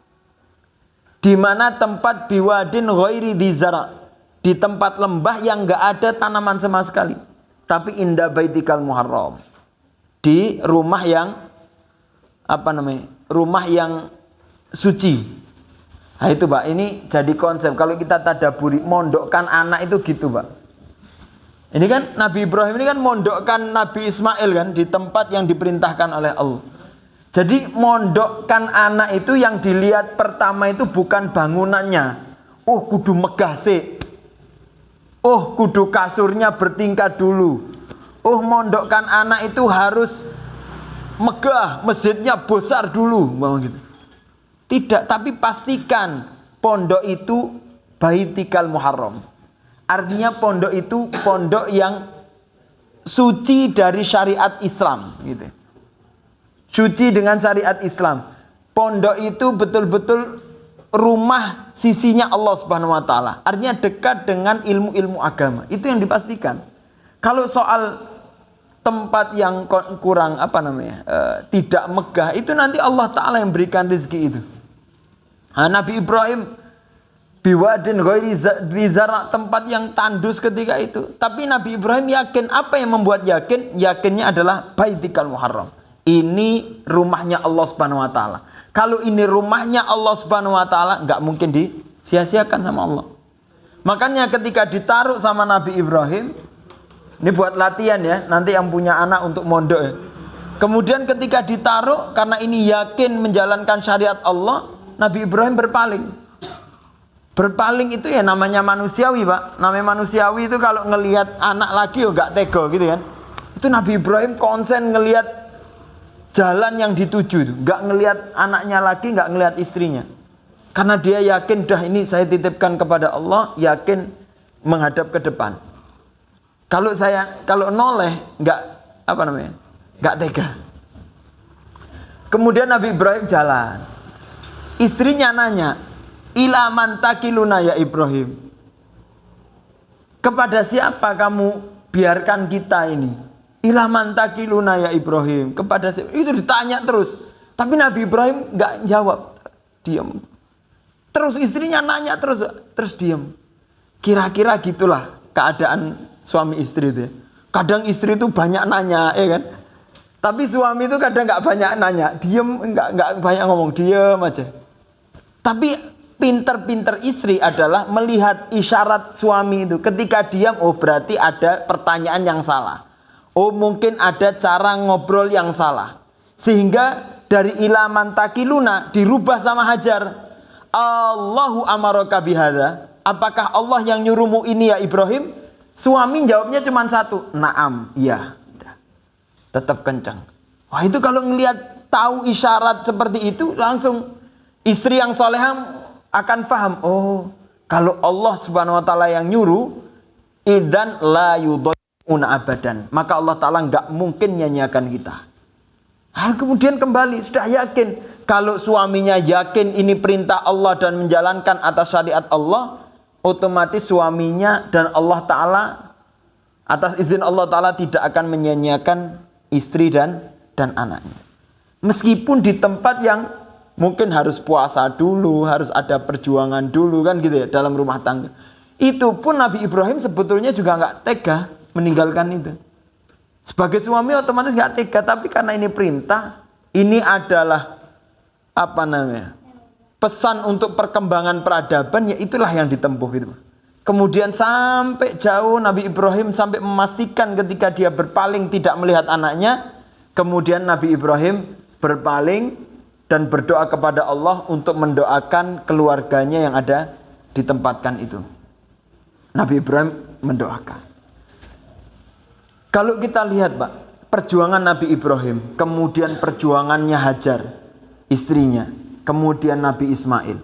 A: di mana tempat biwadin ghairi dzara, di tempat lembah yang enggak ada tanaman sama sekali, tapi inda baitikal muharram, di rumah yang rumah yang suci. Nah itu Pak, ini jadi konsep kalau kita tadaburi, mondokkan anak itu gitu Pak. Ini kan Nabi Ibrahim ini kan mondokkan Nabi Ismail kan di tempat yang diperintahkan oleh Allah. Jadi mondokkan anak itu yang dilihat pertama itu bukan bangunannya. Oh kudu megah sih. Oh kudu kasurnya bertingkat dulu. Oh mondokkan anak itu harus megah, masjidnya besar dulu, gitu. Tidak, tapi pastikan pondok itu baitikal muharram. Artinya pondok itu pondok yang suci dari syariat Islam, gitu. Suci dengan syariat Islam. Pondok itu betul-betul rumah sisinya Allah Subhanahu wa taala. Artinya dekat dengan ilmu-ilmu agama. Itu yang dipastikan. Kalau soal tempat yang kurang tidak megah, itu nanti Allah taala yang berikan rezeki itu. Nabi Ibrahim biwadin ghairi dzara, tempat yang tandus ketika itu. Tapi Nabi Ibrahim yakin. Apa yang membuat yakin? Yakinnya adalah baitikal muharram. Ini rumahnya Allah Subhanahu wa taala. Kalau ini rumahnya Allah Subhanahu wa taala, enggak mungkin disia-siakan sama Allah. Makanya ketika ditaruh sama Nabi Ibrahim, ini buat latihan ya, nanti yang punya anak untuk mondok ya. Kemudian ketika ditaruh, karena ini yakin menjalankan syariat Allah, Nabi Ibrahim berpaling. Berpaling itu ya namanya manusiawi Pak. Namanya manusiawi itu kalau ngelihat anak lagi ya gak tega gitu kan. Itu Nabi Ibrahim konsen ngelihat jalan yang dituju itu. Gak ngelihat anaknya lagi, gak ngelihat istrinya. Karena dia yakin dah ini saya titipkan kepada Allah, yakin menghadap ke depan. Kalau noleh gak tega. Kemudian Nabi Ibrahim jalan. Istrinya nanya, ila man takiluna ya Ibrahim, kepada siapa kamu biarkan kita ini? Ila man takiluna ya Ibrahim, kepada siapa? Itu ditanya terus. Tapi Nabi Ibrahim gak jawab, diam. Terus istrinya nanya terus diam. Kira-kira gitulah keadaan suami istri itu ya. Kadang istri itu banyak nanya ya kan. Tapi suami itu kadang gak banyak nanya, diam, gak banyak ngomong, diam aja. Tapi pinter-pinter istri adalah melihat isyarat suami itu. Ketika diam, oh berarti ada pertanyaan yang salah. Oh mungkin ada cara ngobrol yang salah. Sehingga dari ila man takiluna dirubah sama Hajar. Allahu amaraka bihadza. Apakah Allah yang nyuruhmu ini ya Ibrahim? Suami jawabnya cuma satu, naam, iya. Tetap kencang. Wah itu kalau ngelihat tahu isyarat seperti itu, langsung istri yang solehah akan paham. Oh, kalau Allah Subhanahu wa taala yang nyuruh, idzan la yudhuna abadan. Maka Allah taala enggak mungkin nyanyiakan kita. Kemudian kembali sudah yakin. Kalau suaminya yakin ini perintah Allah dan menjalankan atas syariat Allah, otomatis suaminya dan Allah taala atas izin Allah taala tidak akan menyanyiakan istri dan anaknya. Meskipun di tempat yang mungkin harus puasa dulu, harus ada perjuangan dulu kan gitu ya dalam rumah tangga. Itu pun Nabi Ibrahim sebetulnya juga nggak tega meninggalkan itu. Sebagai suami otomatis nggak tega, tapi karena ini perintah, ini adalah pesan untuk perkembangan peradaban, ya itulah yang ditempuh gitu. Kemudian sampai jauh Nabi Ibrahim sampai memastikan ketika dia berpaling tidak melihat anaknya. Kemudian Nabi Ibrahim berpaling dan berdoa kepada Allah untuk mendoakan keluarganya yang ada ditempatkan itu. Nabi Ibrahim mendoakan. Kalau kita lihat Pak, perjuangan Nabi Ibrahim, kemudian perjuangannya Hajar, istrinya, kemudian Nabi Ismail.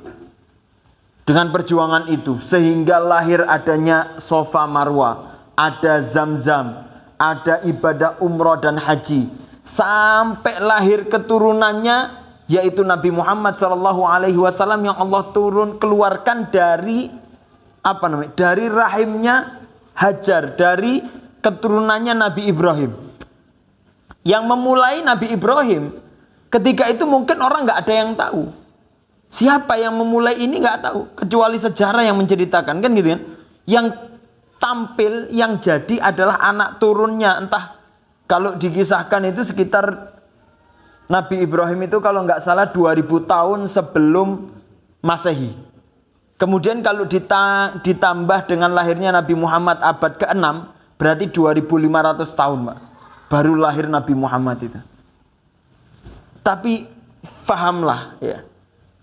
A: Dengan perjuangan itu, sehingga lahir adanya Sofa Marwa, ada Zamzam, ada ibadah umroh dan haji, sampai lahir keturunannya, yaitu Nabi Muhammad SAW yang Allah keluarkan dari dari rahimnya Hajar, dari keturunannya Nabi Ibrahim. Yang memulai Nabi Ibrahim, ketika itu mungkin orang nggak ada yang tahu. Siapa yang memulai ini nggak tahu, kecuali sejarah yang menceritakan, kan gitu kan? Yang tampil, yang jadi adalah anak turunnya, entah kalau dikisahkan itu sekitar Nabi Ibrahim itu kalau nggak salah 2000 tahun sebelum Masehi. Kemudian kalau ditambah dengan lahirnya Nabi Muhammad abad ke-6, berarti 2500 tahun, Pak. Baru lahir Nabi Muhammad itu. Tapi fahamlah ya.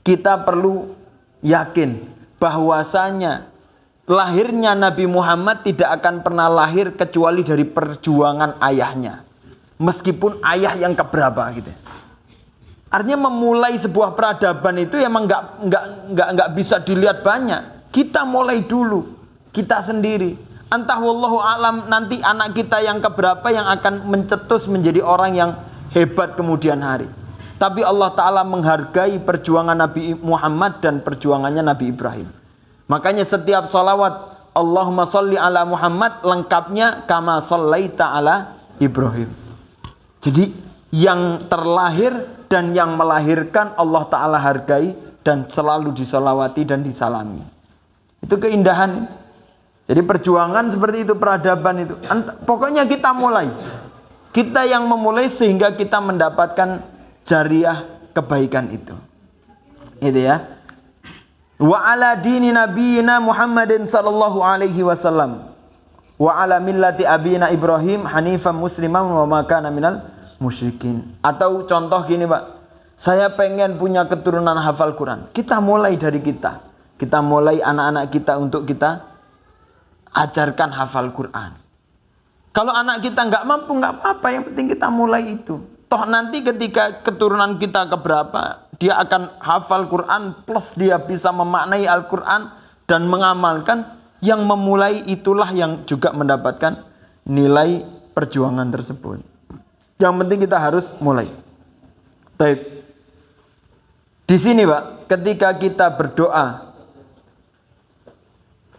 A: Kita perlu yakin bahwasanya lahirnya Nabi Muhammad tidak akan pernah lahir kecuali dari perjuangan ayahnya. Meskipun ayah yang keberapa gitu. Artinya memulai sebuah peradaban itu emang nggak bisa dilihat banyak. Kita mulai dulu, kita sendiri. Entah wallahu alam nanti anak kita yang keberapa yang akan mencetus menjadi orang yang hebat kemudian hari. Tapi Allah Ta'ala menghargai perjuangan Nabi Muhammad dan perjuangannya Nabi Ibrahim. Makanya setiap salawat Allahumma sholli ala Muhammad lengkapnya kama shollaita ala Ibrahim. Jadi yang terlahir dan yang melahirkan Allah Ta'ala hargai dan selalu disolawati dan disalami. Itu keindahan. Jadi perjuangan seperti itu, peradaban itu. Pokoknya kita mulai. Kita yang memulai sehingga kita mendapatkan jariah kebaikan itu. Itu ya. Wa ala dini nabiyina Muhammadin sallallahu alaihi wasallam. Wa ala millati abina Ibrahim hanifan musliman wa ma kana minal musyrikin. Atau contoh gini Pak, saya pengen punya keturunan hafal Quran. Kita mulai dari kita. Kita mulai anak-anak kita untuk kita ajarkan hafal Quran. Kalau anak kita nggak mampu, nggak apa-apa. Yang penting kita mulai itu. Toh nanti ketika keturunan kita keberapa, dia akan hafal Quran plus dia bisa memaknai Al-Quran dan mengamalkan. Yang memulai itulah yang juga mendapatkan nilai perjuangan tersebut. Yang penting kita harus mulai. Baik. Di sini Pak, ketika kita berdoa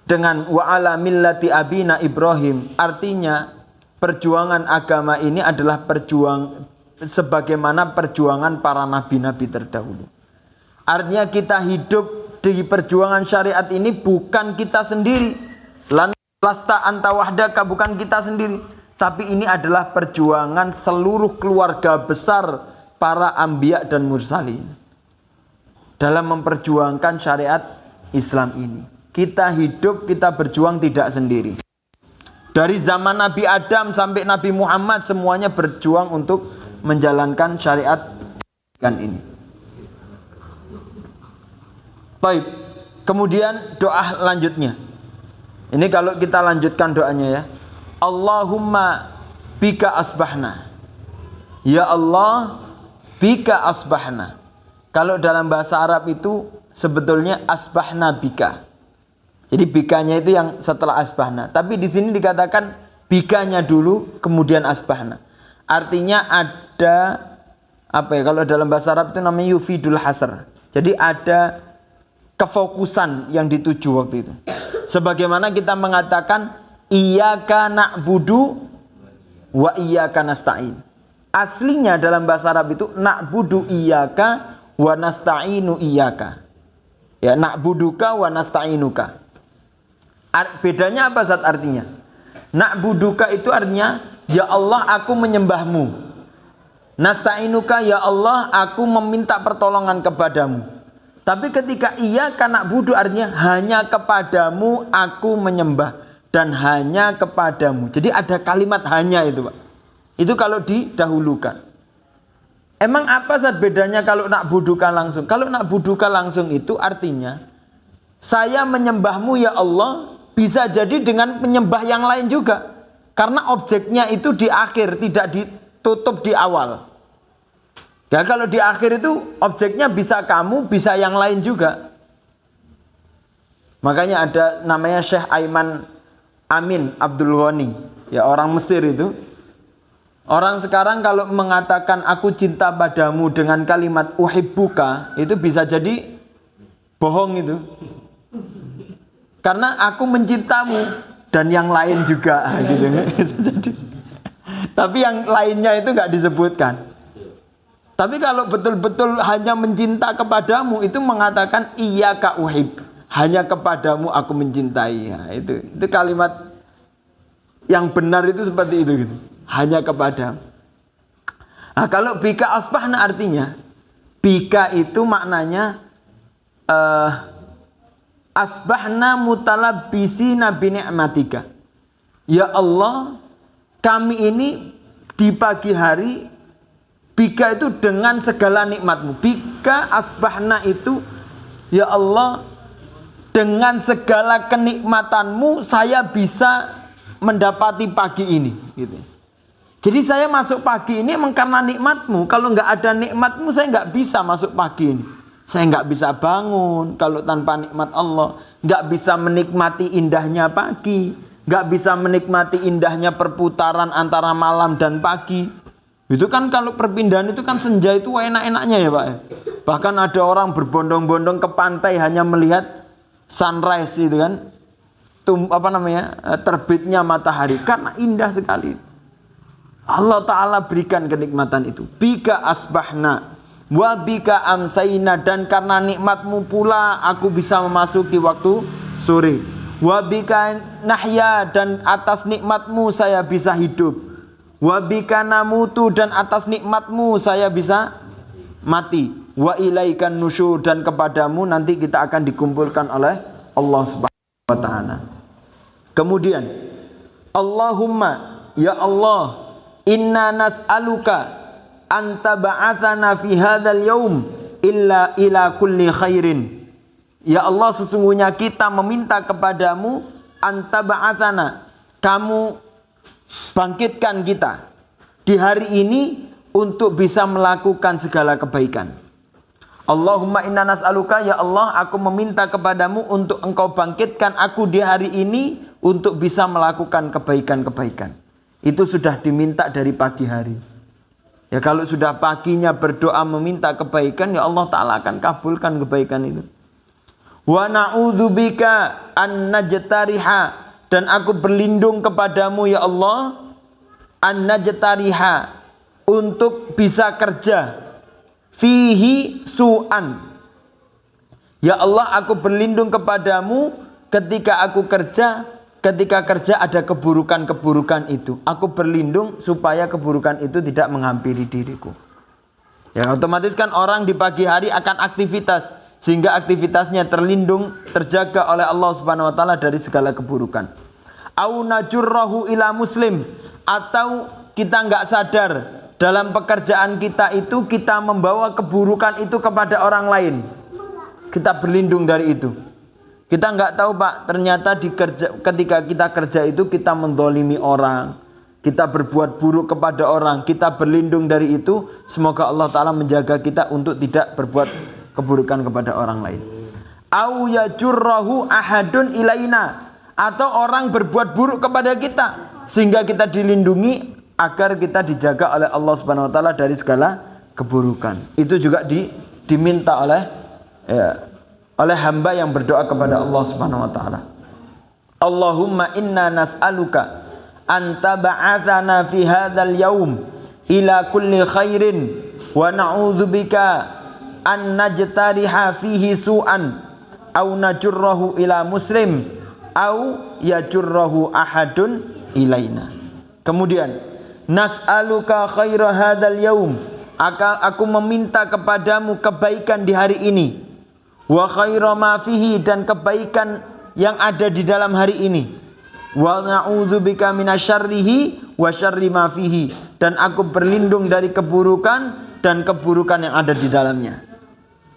A: dengan wa ala millati abina Ibrahim, artinya perjuangan agama ini adalah sebagaimana perjuangan para nabi-nabi terdahulu. Artinya kita hidup di perjuangan syariat ini bukan kita sendiri. Lasta anta wahdaka, bukan kita sendiri. Tapi ini adalah perjuangan seluruh keluarga besar para anbiya dan mursalin dalam memperjuangkan syariat Islam ini. Kita hidup, kita berjuang tidak sendiri. Dari zaman Nabi Adam sampai Nabi Muhammad semuanya berjuang untuk menjalankan syariat ini. Baik. Kemudian doa lanjutnya. Ini kalau kita lanjutkan doanya ya. Allahumma bika asbahna. Ya Allah, bika asbahna. Kalau dalam bahasa Arab itu sebetulnya asbahna bika. Jadi bikanya itu yang setelah asbahna. Tapi di sini dikatakan bikanya dulu kemudian asbahna. Artinya ada apa ya, kalau dalam bahasa Arab itu namanya yufidul hasr. Jadi ada kefokusan yang dituju waktu itu. Sebagaimana kita mengatakan iyyaka na'budu wa iyyaka nasta'in. Aslinya dalam bahasa Arab itu na'budu iyyaka wa nasta'inu iyyaka. Ya, na'buduka wa nasta'inuka. Bedanya apa Zat artinya? Na'buduka itu artinya ya Allah aku menyembahmu. Nasta'inuka ya Allah aku meminta pertolongan kepadamu. Tapi ketika iyyaka na'budu artinya hanya kepadamu aku menyembah dan hanya kepadamu. Jadi ada kalimat hanya itu Pak. Itu kalau didahulukan. Emang apa saat bedanya kalau nak budukan langsung? Kalau nak budukan langsung itu artinya saya menyembahmu ya Allah, bisa jadi dengan menyembah yang lain juga. Karena objeknya itu di akhir, tidak ditutup di awal. Ya kalau di akhir itu objeknya bisa kamu, bisa yang lain juga. Makanya ada namanya Syekh Aiman Amin Abdul Ghani, ya orang Mesir itu. Orang sekarang kalau mengatakan aku cinta padamu dengan kalimat uhibbuka, itu bisa jadi bohong itu. Karena aku mencintamu dan yang lain juga gitu. Jadi, tapi yang lainnya itu nggak disebutkan. Tapi kalau betul-betul hanya mencinta kepadamu, itu mengatakan iyyaka uhib, hanya kepadamu aku mencintai. Ya, itu kalimat yang benar itu seperti itu gitu. Hanya kepada. Nah, kalau bika asbahna artinya bika itu maknanya asbahna mutalabbisina bi ni'matika. Ya Allah, kami ini di pagi hari bika itu dengan segala nikmatmu. Bika asbahna itu ya Allah, dengan segala kenikmatanmu saya bisa mendapati pagi ini gitu. Jadi saya masuk pagi ini emang karena nikmatmu. Kalau nggak ada nikmatmu saya nggak bisa masuk pagi ini. Saya nggak bisa bangun kalau tanpa nikmat Allah. Nggak bisa menikmati indahnya pagi. Nggak bisa menikmati indahnya perputaran antara malam dan pagi. Itu kan kalau perpindahan itu kan senja itu enak-enaknya ya Pak. Bahkan ada orang berbondong-bondong ke pantai hanya melihat sunrise itu kan. Terbitnya matahari. Karena indah sekali. Allah Ta'ala berikan kenikmatan itu. Bika asbahna wa bika amsayna, dan karena nikmatmu pula aku bisa memasuki waktu sore. Wa bika nahya, dan atas nikmatmu saya bisa hidup. Wa bika namutu, dan atas nikmatmu saya bisa mati. Wa ilaikan nusyur, dan kepadamu nanti kita akan dikumpulkan oleh Allah Subhanahu wa Ta'ala. Kemudian Allahumma ya Allah, inna nas'aluka anta ba'athana fi hadzal yaum illa ila kulli khairin. Ya Allah, sesungguhnya kita meminta kepadamu anta ba'athana, kamu bangkitkan kita di hari ini untuk bisa melakukan segala kebaikan. Allahumma inna nas'aluka, ya Allah, aku meminta kepadamu untuk engkau bangkitkan aku di hari ini untuk bisa melakukan kebaikan-kebaikan. Itu sudah diminta dari pagi hari. Ya kalau sudah paginya berdoa meminta kebaikan, ya Allah Ta'ala akan kabulkan kebaikan itu. Wa na'udzubika an najtariha, dan aku berlindung kepadamu ya Allah, an najtariha, untuk bisa kerja fihi su'an. Ya Allah, aku berlindung kepadamu ketika aku kerja. Ketika kerja ada keburukan-keburukan itu, aku berlindung supaya keburukan itu tidak menghampiri diriku. Ya otomatis kan orang di pagi hari akan aktivitas, sehingga aktivitasnya terlindung, terjaga oleh Allah Subhanahu wa Ta'ala dari segala keburukan. Au najurrahu ila muslim, atau kita nggak sadar dalam pekerjaan kita itu kita membawa keburukan itu kepada orang lain. Kita berlindung dari itu. Kita nggak tahu Pak, ternyata ketika kita kerja itu kita mendolimi orang, kita berbuat buruk kepada orang, kita berlindung dari itu. Semoga Allah Ta'ala menjaga kita untuk tidak berbuat keburukan kepada orang lain. Au yajurrahu ahadun ilaina, atau orang berbuat buruk kepada kita sehingga kita dilindungi agar kita dijaga oleh Allah Subhanahu wa Ta'ala dari segala keburukan. Itu juga diminta oleh hamba yang berdoa kepada Allah Subhanahu wa Ta'ala. Allahumma inna nas'aluka anta ba'athana fi hadzal yaum ila kulli khairin wa na'udzubika an najtariha fihi su'an aw najurrahu ila muslim aw yajurrahu ahadun ilaina. Kemudian nas'aluka khaira hadzal yaum, aku meminta kepadamu kebaikan di hari ini, wa khaira ma fihi, dan kebaikan yang ada di dalam hari ini, wa na'udzubika minasyarrihi wa syarri ma fihi, dan aku berlindung dari keburukan dan keburukan yang ada di dalamnya.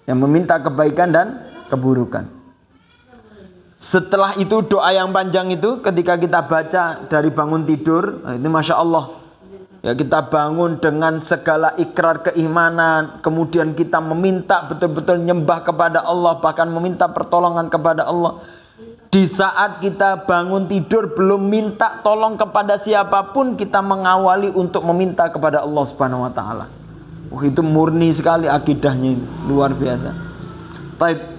A: Yang meminta kebaikan dan keburukan. Setelah itu doa yang panjang itu ketika kita baca dari bangun tidur, itu Masya Allah. Ya, kita bangun dengan segala ikrar keimanan, kemudian kita meminta betul-betul nyembah kepada Allah, bahkan meminta pertolongan kepada Allah. Di saat kita bangun tidur belum minta tolong kepada siapapun, kita mengawali untuk meminta kepada Allah Subhanahu wa taala. Itu murni sekali akidahnya ini, luar biasa. Baik.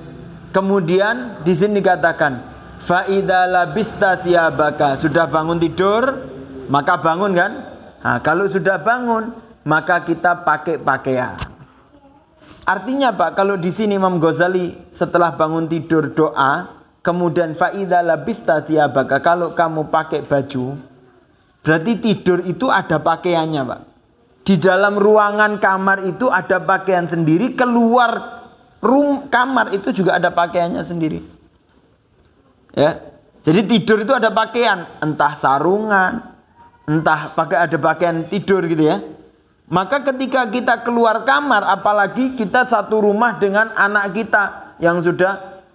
A: Kemudian di sini dikatakan, fa idza labista thiyabaka, sudah bangun tidur, maka bangun kan? Nah, kalau sudah bangun, maka kita pakai pakaian. Artinya Pak, kalau di sini Imam Ghazali setelah bangun tidur doa, kemudian fa idza labista thiyabaka, kalau kamu pakai baju, berarti tidur itu ada pakaiannya Pak. Di dalam ruangan kamar itu ada pakaian sendiri, keluar kamar itu juga ada pakaiannya sendiri. Ya. Jadi tidur itu ada pakaian, entah sarungan, entah ada pakaian tidur gitu ya. Maka ketika kita keluar kamar, apalagi kita satu rumah dengan anak kita yang sudah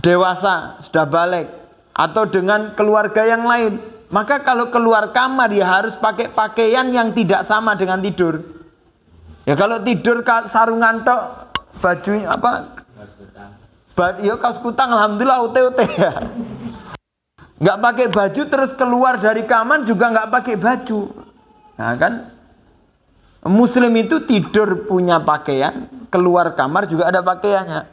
A: dewasa, sudah balik, atau dengan keluarga yang lain, maka kalau keluar kamar ya harus pakai pakaian yang tidak sama dengan tidur. Ya kalau tidur sarungan tok, bajunya apa? Ya kaos kutang, alhamdulillah ute-ute ya. Nggak pakai baju terus keluar dari kamar juga nggak pakai baju. Nah kan, Muslim itu tidur punya pakaian, keluar kamar juga ada pakaiannya.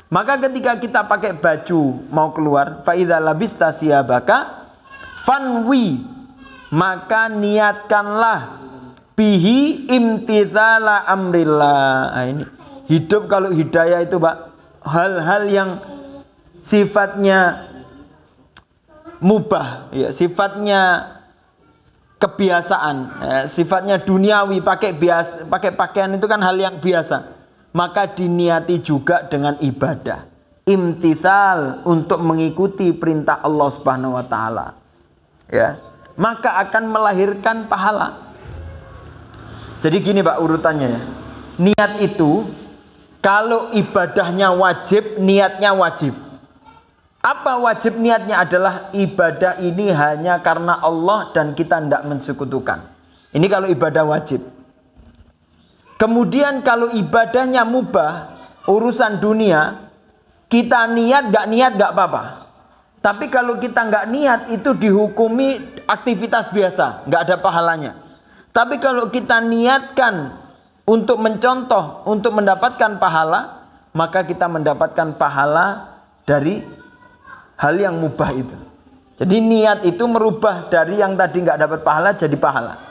A: Maka ketika kita pakai baju mau keluar, fa idza labista siyabaka fanwi, maka niatkanlah bihi imtithala amrillah. Nah, ini hidup kalau hidayah itu Pak, hal-hal yang sifatnya mubah, ya, sifatnya kebiasaan, ya, sifatnya duniawi, pakai pakaian itu kan hal yang biasa. Maka diniati juga dengan ibadah, imtithal, untuk mengikuti perintah Allah Subhanahu wa taala. Ya, maka akan melahirkan pahala. Jadi gini Pak urutannya ya. Niat itu kalau ibadahnya wajib, niatnya wajib. Apa wajib niatnya? Adalah ibadah ini hanya karena Allah dan kita tidak mensekutukan. Ini kalau ibadah wajib. Kemudian kalau ibadahnya mubah, urusan dunia, kita niat gak apa-apa. Tapi kalau kita gak niat, itu dihukumi aktivitas biasa, gak ada pahalanya. Tapi kalau kita niatkan untuk mencontoh, untuk mendapatkan pahala, maka kita mendapatkan pahala dari hal yang mubah itu. Jadi niat itu merubah dari yang tadi nggak dapat pahala jadi pahala.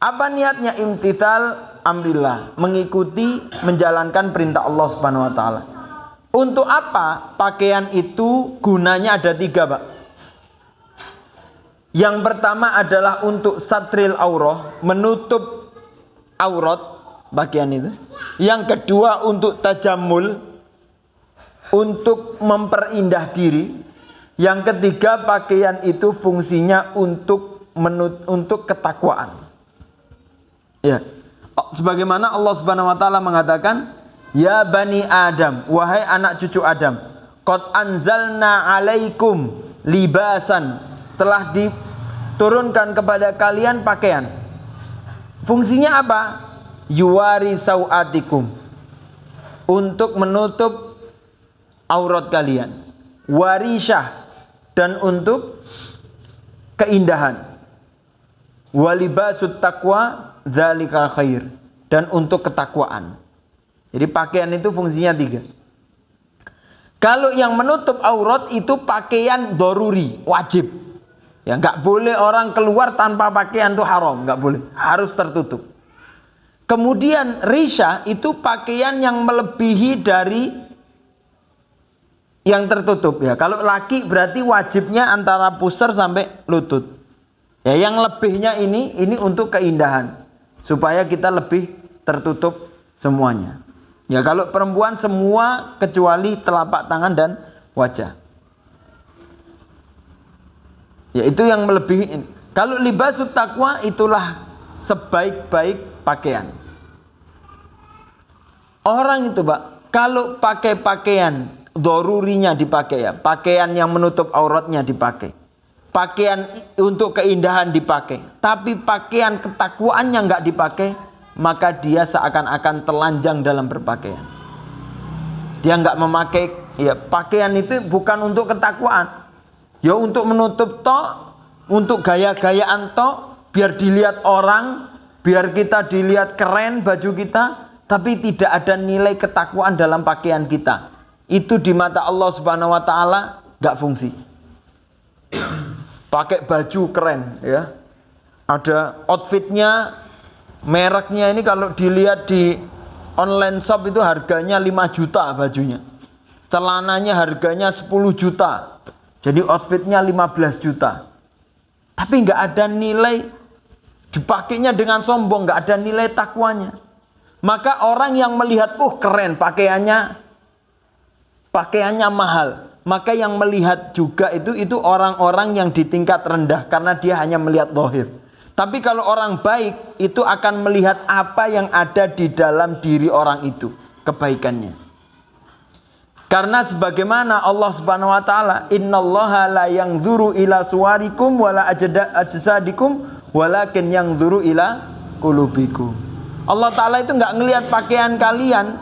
A: Apa niatnya? Imtithal amrillah, mengikuti, menjalankan perintah Allah Subhanahu wa taala. Untuk apa? Pakaian itu gunanya ada 3 Pak. Yang pertama adalah untuk satril aurah, menutup aurat pakaian itu. Yang kedua untuk tajammul, untuk memperindah diri. Yang ketiga, pakaian itu fungsinya untuk ketakwaan. Ya. Sebagaimana Allah Subhanahu wa taala mengatakan, "Ya bani Adam, wahai anak cucu Adam, qad anzalna 'alaikum libasan." Telah diturunkan kepada kalian pakaian. Fungsinya apa? Yuwari sau'atikum, untuk menutup aurat kalian, warisyah, dan untuk keindahan, walibasut taqwa dzalikal khair, dan untuk ketakwaan. Jadi pakaian itu fungsinya 3. Kalau yang menutup aurat itu pakaian doruri, wajib. Ya nggak boleh orang keluar tanpa pakaian, itu haram, nggak boleh, harus tertutup. Kemudian risya itu pakaian yang melebihi dari yang tertutup ya. Kalau laki berarti wajibnya antara pusar sampai lutut. Ya, yang lebihnya ini untuk keindahan, supaya kita lebih tertutup semuanya. Ya, kalau perempuan semua kecuali telapak tangan dan wajah. Ya, itu yang melebihi. Kalau libasut taqwa itulah sebaik-baik pakaian. Orang itu Pak, kalau pakai pakaian dorurinya dipakai ya, pakaian yang menutup auratnya dipakai, pakaian untuk keindahan dipakai, tapi pakaian ketakwaannya nggak dipakai, maka dia seakan-akan telanjang dalam berpakaian. Dia nggak memakai ya, pakaian itu bukan untuk ketakwaan, ya untuk menutup toh, untuk gaya-gayaan toh, biar dilihat orang, biar kita dilihat keren baju kita, tapi tidak ada nilai ketakwaan dalam pakaian kita. Itu di mata Allah Subhanahu wa taala enggak fungsi. Pakai baju keren ya. Ada outfitnya, mereknya ini kalau dilihat di online shop itu harganya 5 juta bajunya. Celananya harganya 10 juta. Jadi outfitnya 15 juta. Tapi enggak ada nilai, dipakainya dengan sombong, enggak ada nilai takwanya. Maka orang yang melihat, keren pakaiannya mahal. Maka yang melihat juga itu orang-orang yang di tingkat rendah, karena dia hanya melihat zahir. Tapi kalau orang baik itu akan melihat apa yang ada di dalam diri orang itu, kebaikannya. Karena sebagaimana Allah Subhanahu wa taala, innallaha la yanzuru ila suwarikum wala ajsadikum walakin yanzuru ila qulubikum. Allah Ta'ala itu nggak ngelihat pakaian kalian,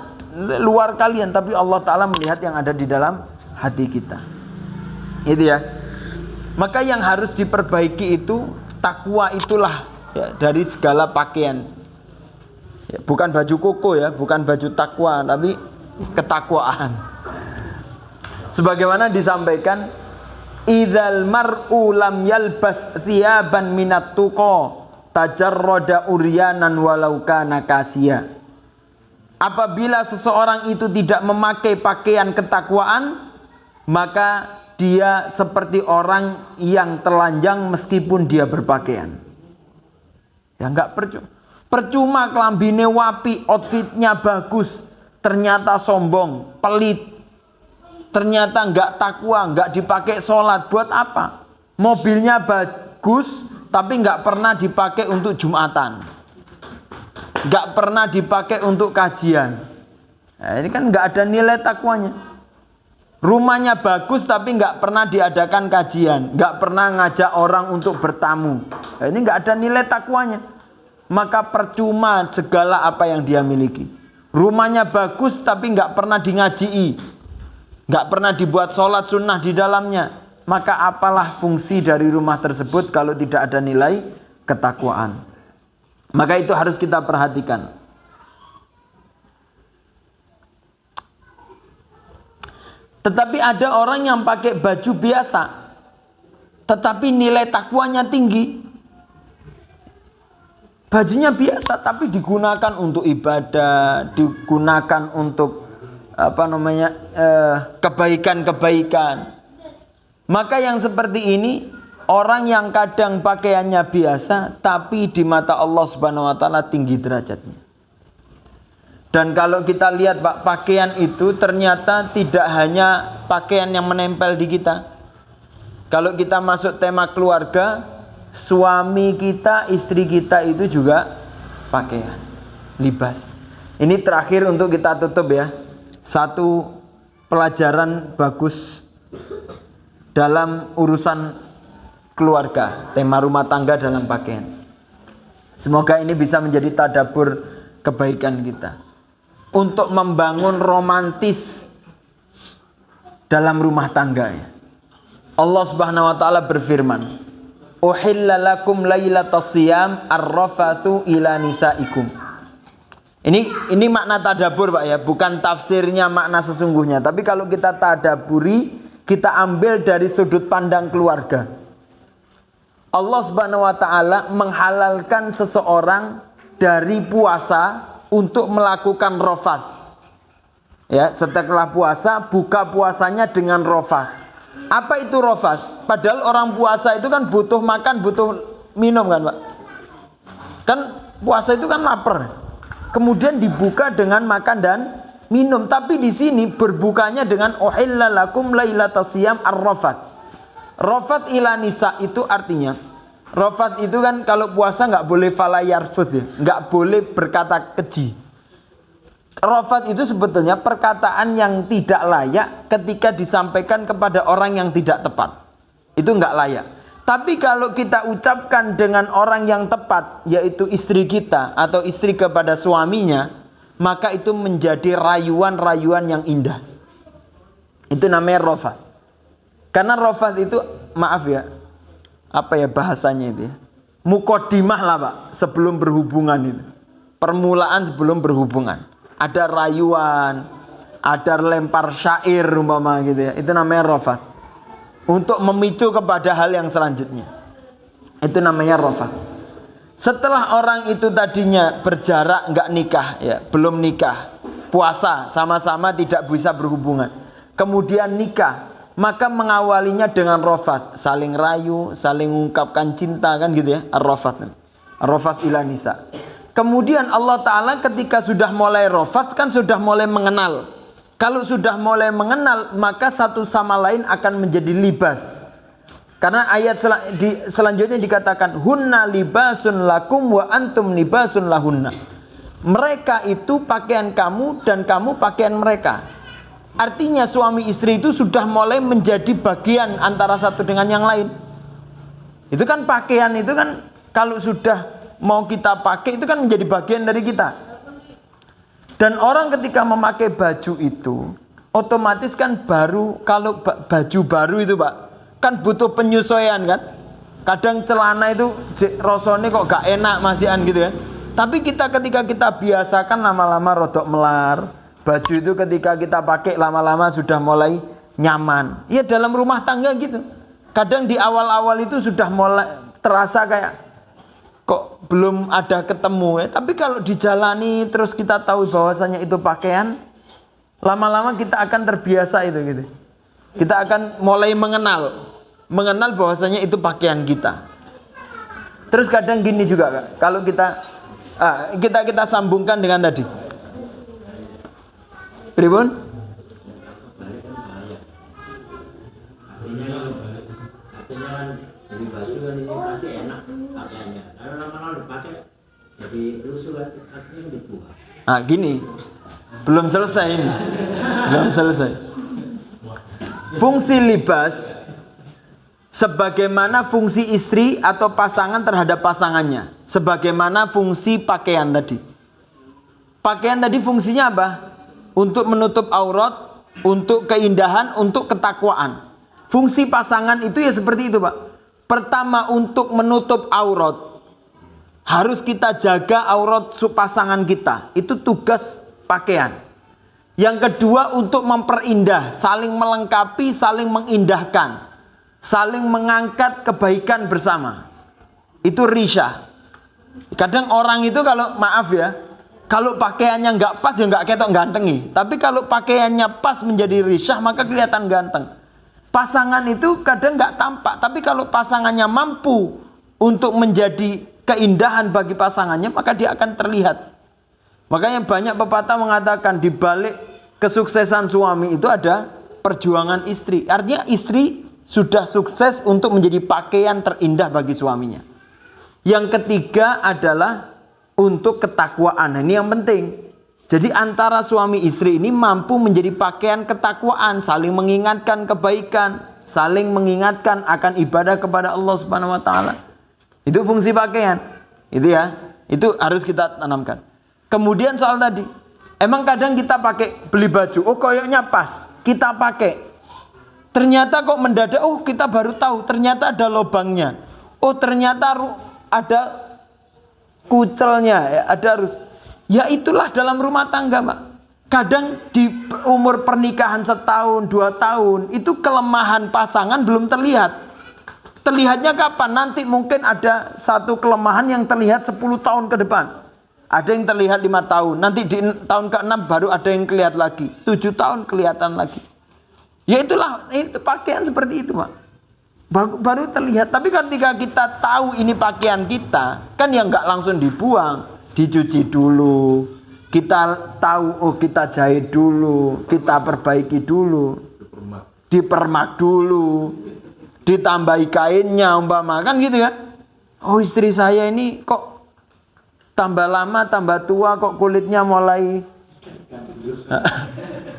A: luar kalian, tapi Allah Ta'ala melihat yang ada di dalam hati kita. Itu ya. Maka yang harus diperbaiki itu takwa itulah ya, dari segala pakaian. Ya, bukan baju koko ya, bukan baju takwa, tapi ketakwaan. Sebagaimana disampaikan, idzal mar'u lam yalbas thiyaban minat tuqa tajarrada uryanan walau kana kasiya. Apabila seseorang itu tidak memakai pakaian ketakwaan, maka dia seperti orang yang telanjang meskipun dia berpakaian. Ya enggak percuma kelambine wapi, outfitnya bagus, ternyata sombong, pelit. Ternyata enggak takwa, enggak dipakai sholat, buat apa? Mobilnya bagus, tapi nggak pernah dipakai untuk Jumatan, nggak pernah dipakai untuk kajian. Nah, ini kan nggak ada nilai takwanya. Rumahnya bagus tapi nggak pernah diadakan kajian, nggak pernah ngajak orang untuk bertamu. Nah, ini nggak ada nilai takwanya. Maka percuma segala apa yang dia miliki. Rumahnya bagus tapi nggak pernah di-ngajii, nggak pernah dibuat sholat sunnah di dalamnya. Maka apalah fungsi dari rumah tersebut kalau tidak ada nilai ketakwaan. Maka itu harus kita perhatikan. Tetapi ada orang yang pakai baju biasa, tetapi nilai takwanya tinggi. Bajunya biasa tapi digunakan untuk ibadah, digunakan untuk kebaikan-kebaikan. Maka yang seperti ini, orang yang kadang pakaiannya biasa, tapi di mata Allah Subhanahu wa taala tinggi derajatnya. Dan kalau kita lihat Pak, pakaian itu ternyata tidak hanya pakaian yang menempel di kita. Kalau kita masuk tema keluarga, suami kita, istri kita itu juga pakaian, libas. Ini terakhir untuk kita tutup ya. Satu pelajaran bagus dalam urusan keluarga, tema rumah tangga dalam pakaian. Semoga ini bisa menjadi tadabbur kebaikan kita untuk membangun romantis dalam rumah tangga ya. Allah Subhanahu wa taala berfirman, "Uhilla lakum lailatas shiyam ar-rafathu ila nisaikum." Ini makna tadabbur Pak ya, bukan tafsirnya makna sesungguhnya, tapi kalau kita tadabburi, kita ambil dari sudut pandang keluarga. Allah Subhanahu wa taala menghalalkan seseorang dari puasa untuk melakukan rafat. Ya, setelah puasa, buka puasanya dengan rafat. Apa itu rafat? Padahal orang puasa itu kan butuh makan, butuh minum kan, Pak? Kan puasa itu kan lapar. Kemudian dibuka dengan makan dan minum, tapi di sini berbukanya dengan uhilla lakum lailatas shiyam ar-rafat. Rafat ila nisa itu artinya, rafat itu kan kalau puasa nggak boleh fala yarfuth ya, nggak boleh berkata keji. Rafat itu sebetulnya perkataan yang tidak layak ketika disampaikan kepada orang yang tidak tepat. Itu enggak layak. Tapi kalau kita ucapkan dengan orang yang tepat, yaitu istri kita atau istri kepada suaminya, maka itu menjadi rayuan-rayuan yang indah. Itu namanya rafat. Karena rafat itu, maaf ya, apa ya bahasanya itu ya, mukodimah lah Pak, sebelum berhubungan itu. Permulaan sebelum berhubungan. Ada rayuan, ada lempar syair umpama gitu ya. Itu namanya rafat. Untuk memicu kepada hal yang selanjutnya. Itu namanya rafat. Setelah orang itu tadinya berjarak enggak nikah ya, belum nikah, puasa, sama-sama tidak bisa berhubungan. Kemudian nikah, maka mengawalinya dengan rafat, saling rayu, saling mengungkapkan cinta kan gitu ya, ar-rafat. Ar-rafat ila nisa. Kemudian Allah Ta'ala ketika sudah mulai rafat kan sudah mulai mengenal. Kalau sudah mulai mengenal, maka satu sama lain akan menjadi libas. Karena ayat selanjutnya dikatakan hunna libasun lakum wa antum libasun lahunna. Mereka itu pakaian kamu dan kamu pakaian mereka. Artinya suami istri itu sudah mulai menjadi bagian antara satu dengan yang lain. Itu kan pakaian itu kan kalau sudah mau kita pakai itu kan menjadi bagian dari kita. Dan orang ketika memakai baju itu otomatis kan baru, kalau baju baru itu Pak kan butuh penyesuaian kan. Kadang celana itu rasanya kok gak enak masihan gitu ya. Tapi ketika kita biasakan lama-lama rodok melar. Baju itu ketika kita pakai lama-lama sudah mulai nyaman. Ya dalam rumah tangga gitu. Kadang di awal-awal itu sudah mulai terasa kayak kok belum ada ketemu ya. Tapi kalau dijalani terus kita tahu bahwasanya itu pakaian, lama-lama kita akan terbiasa itu gitu. Kita akan mulai mengenal bahwasanya itu pakaian kita. Terus kadang gini juga Kak, kalau kita sambungkan dengan tadi. Pripun?
B: Jadi baju kan ini pasti enak pakaiannya. Kalau lama-lama dipakai jadi rusuh artinya dibuang.
A: Ah gini, belum selesai ini, belum selesai. Fungsi libas sebagaimana fungsi istri atau pasangan terhadap pasangannya, sebagaimana fungsi pakaian tadi. Pakaian tadi fungsinya apa? Untuk menutup aurat, untuk keindahan, untuk ketakwaan. Fungsi pasangan itu ya seperti itu Pak. Pertama untuk menutup aurat, harus kita jaga aurat pasangan kita. Itu tugas pakaian. Yang kedua untuk memperindah, saling melengkapi, saling mengindahkan, saling mengangkat kebaikan bersama. Itu risyah. Kadang orang itu kalau maaf ya, kalau pakaiannya nggak pas ya nggak ketok gantengi. Tapi kalau pakaiannya pas menjadi risyah maka kelihatan ganteng. Pasangan itu kadang nggak tampak, tapi kalau pasangannya mampu untuk menjadi keindahan bagi pasangannya, maka dia akan terlihat. Makanya banyak pepatah mengatakan di balik kesuksesan suami itu ada perjuangan istri. Artinya istri sudah sukses untuk menjadi pakaian terindah bagi suaminya. Yang ketiga adalah untuk ketakwaan. Nah, ini yang penting. Jadi antara suami istri ini mampu menjadi pakaian ketakwaan, saling mengingatkan kebaikan, saling mengingatkan akan ibadah kepada Allah Subhanahu wa taala. Itu fungsi pakaian. Itu ya. Itu harus kita tanamkan. Kemudian soal tadi, emang kadang kita pakai beli baju, oh koyoknya pas, kita pakai. Ternyata kok mendadak, oh kita baru tahu, ternyata ada lubangnya. Oh ternyata ada kucelnya, ya, ada harus. Ya itulah dalam rumah tangga Pak. Kadang di umur pernikahan 1 tahun, 2 tahun, itu kelemahan pasangan belum terlihat. Terlihatnya kapan? Nanti mungkin ada satu kelemahan yang terlihat 10 tahun ke depan. Ada yang terlihat 5 tahun. Nanti di tahun ke-6 baru ada yang kelihatan lagi. 7 tahun kelihatan lagi. Ya itulah, itu pakaian seperti itu Pak. Baru terlihat. Tapi ketika kita tahu ini pakaian kita, kan ya nggak langsung dibuang. Dicuci dulu, kita tahu, oh kita jahit dulu, kita perbaiki dulu, dipermak dulu, ditambahi kainnya umpama, kan gitu kan? Oh istri saya ini kok tambah lama, tambah tua, kok kulitnya mulai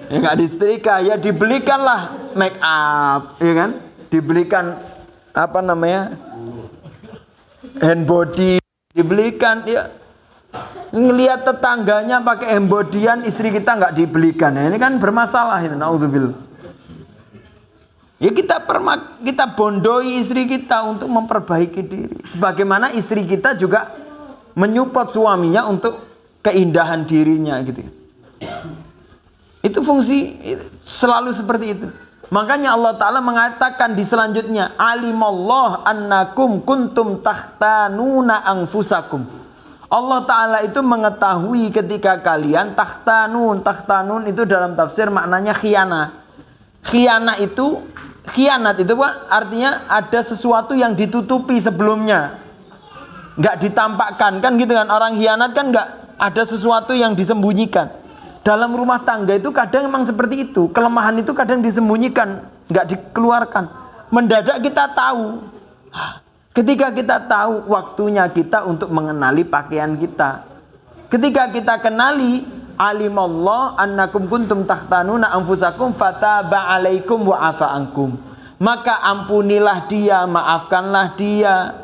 A: Ya nggak disetrika, ya dibelikanlah make up, ya kan? Dibelikan apa namanya? Hand body, dibelikan ya. Ngelihat tetangganya pakai hand bodyan, istri kita nggak dibelikan. Nah, ini kan bermasalah ini, naudzubillah. Ya kita bondoi istri kita untuk memperbaiki diri. Sebagaimana istri kita juga menyupport suaminya untuk keindahan dirinya gitu. Itu fungsi selalu seperti itu. Makanya Allah Ta'ala mengatakan di selanjutnya, alimallah annakum kuntum takhtanuna anfusakum. Allah Ta'ala itu mengetahui ketika kalian takhtanun itu dalam tafsir maknanya khianat. Khianat itu Pak, artinya ada sesuatu yang ditutupi sebelumnya, nggak ditampakkan, kan gitu kan. Orang khianat kan nggak ada sesuatu yang disembunyikan. Dalam rumah tangga itu kadang memang seperti itu. Kelemahan itu kadang disembunyikan, nggak dikeluarkan. Mendadak kita tahu. Ketika kita tahu, waktunya kita untuk mengenali pakaian kita. Ketika kita kenali, alimallah annakum kuntum takhtanuna anfusakum fataba alaikum wa afa ankum. Maka ampunilah dia, maafkanlah dia.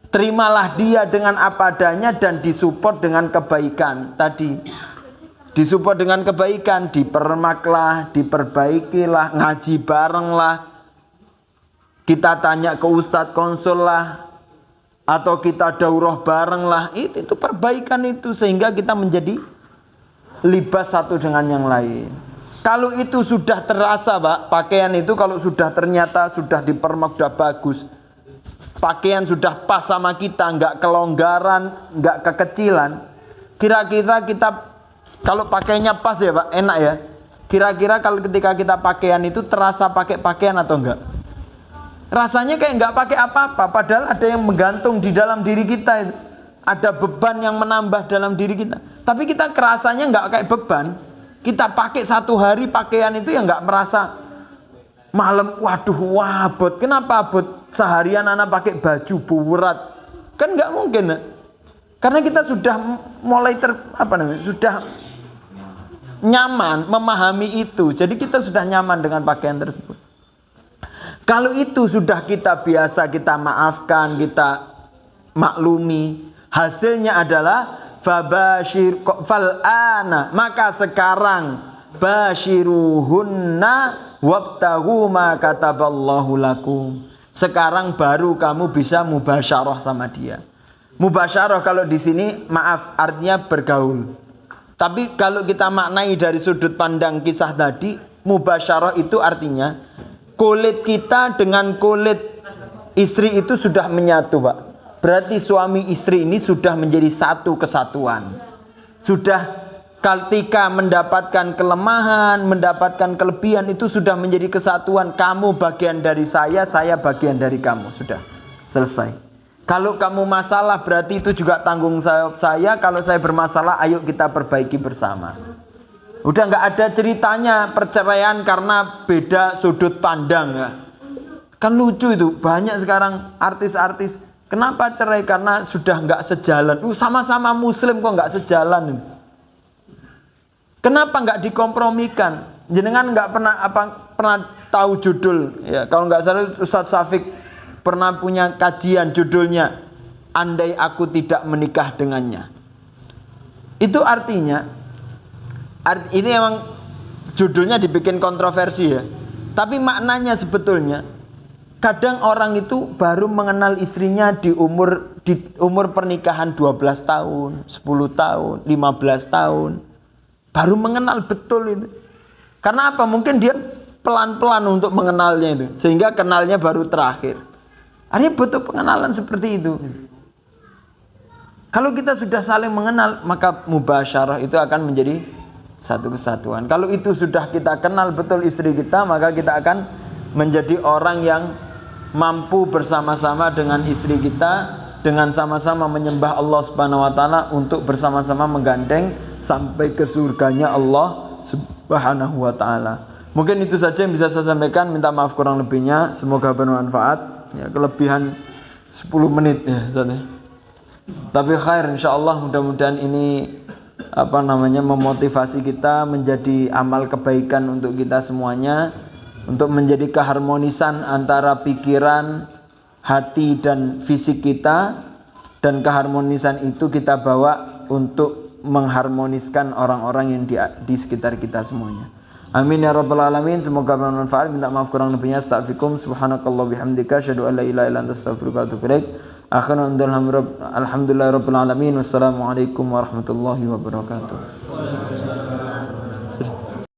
A: Terimalah dia dengan apa adanya dan disupport dengan kebaikan tadi. Disupport dengan kebaikan, dipermaklah, diperbaikilah, ngaji bareng lah. Kita tanya ke ustadz konsul lah, atau kita daurah bareng lah. Itu perbaikan itu, sehingga kita menjadi libas satu dengan yang lain. Kalau itu sudah terasa Pak, pakaian itu kalau sudah ternyata sudah dipermak, sudah bagus, pakaian sudah pas sama kita, nggak kelonggaran, nggak kekecilan, kira-kira kita kalau pakainya pas ya Pak, enak ya. Kira-kira kalau ketika kita pakaian itu terasa pakai pakaian atau enggak? Rasanya kayak enggak pakai apa-apa, padahal ada yang menggantung di dalam diri kita itu. Ada beban yang menambah dalam diri kita. Tapi kita kerasanya enggak kayak beban. Kita pakai satu hari pakaian itu ya enggak merasa malam, waduh wabot. Kenapa abot? Seharian anak pakai baju burat. Kan enggak mungkin. Karena kita sudah mulai sudah nyaman memahami itu. Jadi kita sudah nyaman dengan pakaian tersebut. Kalau itu sudah kita biasa, kita maafkan, kita maklumi, hasilnya adalah fabashir fal'ana, maka sekarang bashiruhunna wabtaghu ma kataballahu lakum. Sekarang baru kamu bisa mubasyarah sama dia. Mubasyarah kalau di sini maaf artinya bergaul. Tapi kalau kita maknai dari sudut pandang kisah tadi, mubasyarah itu artinya kulit kita dengan kulit istri itu sudah menyatu Pak. Berarti suami istri ini sudah menjadi satu kesatuan. Sudah ketika mendapatkan kelemahan, mendapatkan kelebihan itu sudah menjadi kesatuan. Kamu bagian dari saya bagian dari kamu. Sudah selesai. Kalau kamu masalah berarti itu juga tanggung jawab saya. Kalau saya bermasalah, ayo kita perbaiki bersama. Udah nggak ada ceritanya perceraian karena beda sudut pandang ya. Kan lucu itu, banyak sekarang artis-artis. Kenapa cerai? Karena sudah nggak sejalan. Sama-sama Muslim kok nggak sejalan. Kenapa nggak dikompromikan? Jenengan nggak pernah tahu judul ya? Kalau nggak salah Ustadz Syafiq pernah punya kajian judulnya Andai Aku Tidak Menikah Dengannya. Itu artinya ini emang judulnya dibikin kontroversi ya. Tapi maknanya sebetulnya kadang orang itu baru mengenal istrinya di umur pernikahan 12 tahun, 10 tahun, 15 tahun. Baru mengenal betul itu. Karena apa? Mungkin dia pelan-pelan untuk mengenalnya itu, sehingga kenalnya baru terakhir. Artinya butuh pengenalan seperti itu. Kalau kita sudah saling mengenal, maka mubasyarah itu akan menjadi satu kesatuan. Kalau itu sudah kita kenal betul istri kita, maka kita akan menjadi orang yang mampu bersama-sama dengan istri kita, dengan sama-sama menyembah Allah Subhanahu wa taala untuk bersama-sama menggandeng sampai ke surganya Allah Subhanahu wa taala. Mungkin itu saja yang bisa saya sampaikan, minta maaf kurang lebihnya, semoga bermanfaat. Ya, kelebihan 10 menit ya Ustaz. Tapi khair insyaallah, mudah-mudahan ini memotivasi kita menjadi amal kebaikan untuk kita semuanya, untuk menjadi keharmonisan antara pikiran, hati dan fisik kita, dan keharmonisan itu kita bawa untuk mengharmoniskan orang-orang yang di sekitar kita semuanya. Amin ya rabbal alamin. Semoga bermanfaat. Minta maaf kurang lebihnya. Astaghfirukum. Subhanakallah bihamdika asyhadu an la ilaha illa anta astaghfiruka wa atubu ilaik. Alhamdulillah rabbil alamin. Wassalamualaikum warahmatullahi wabarakatuh.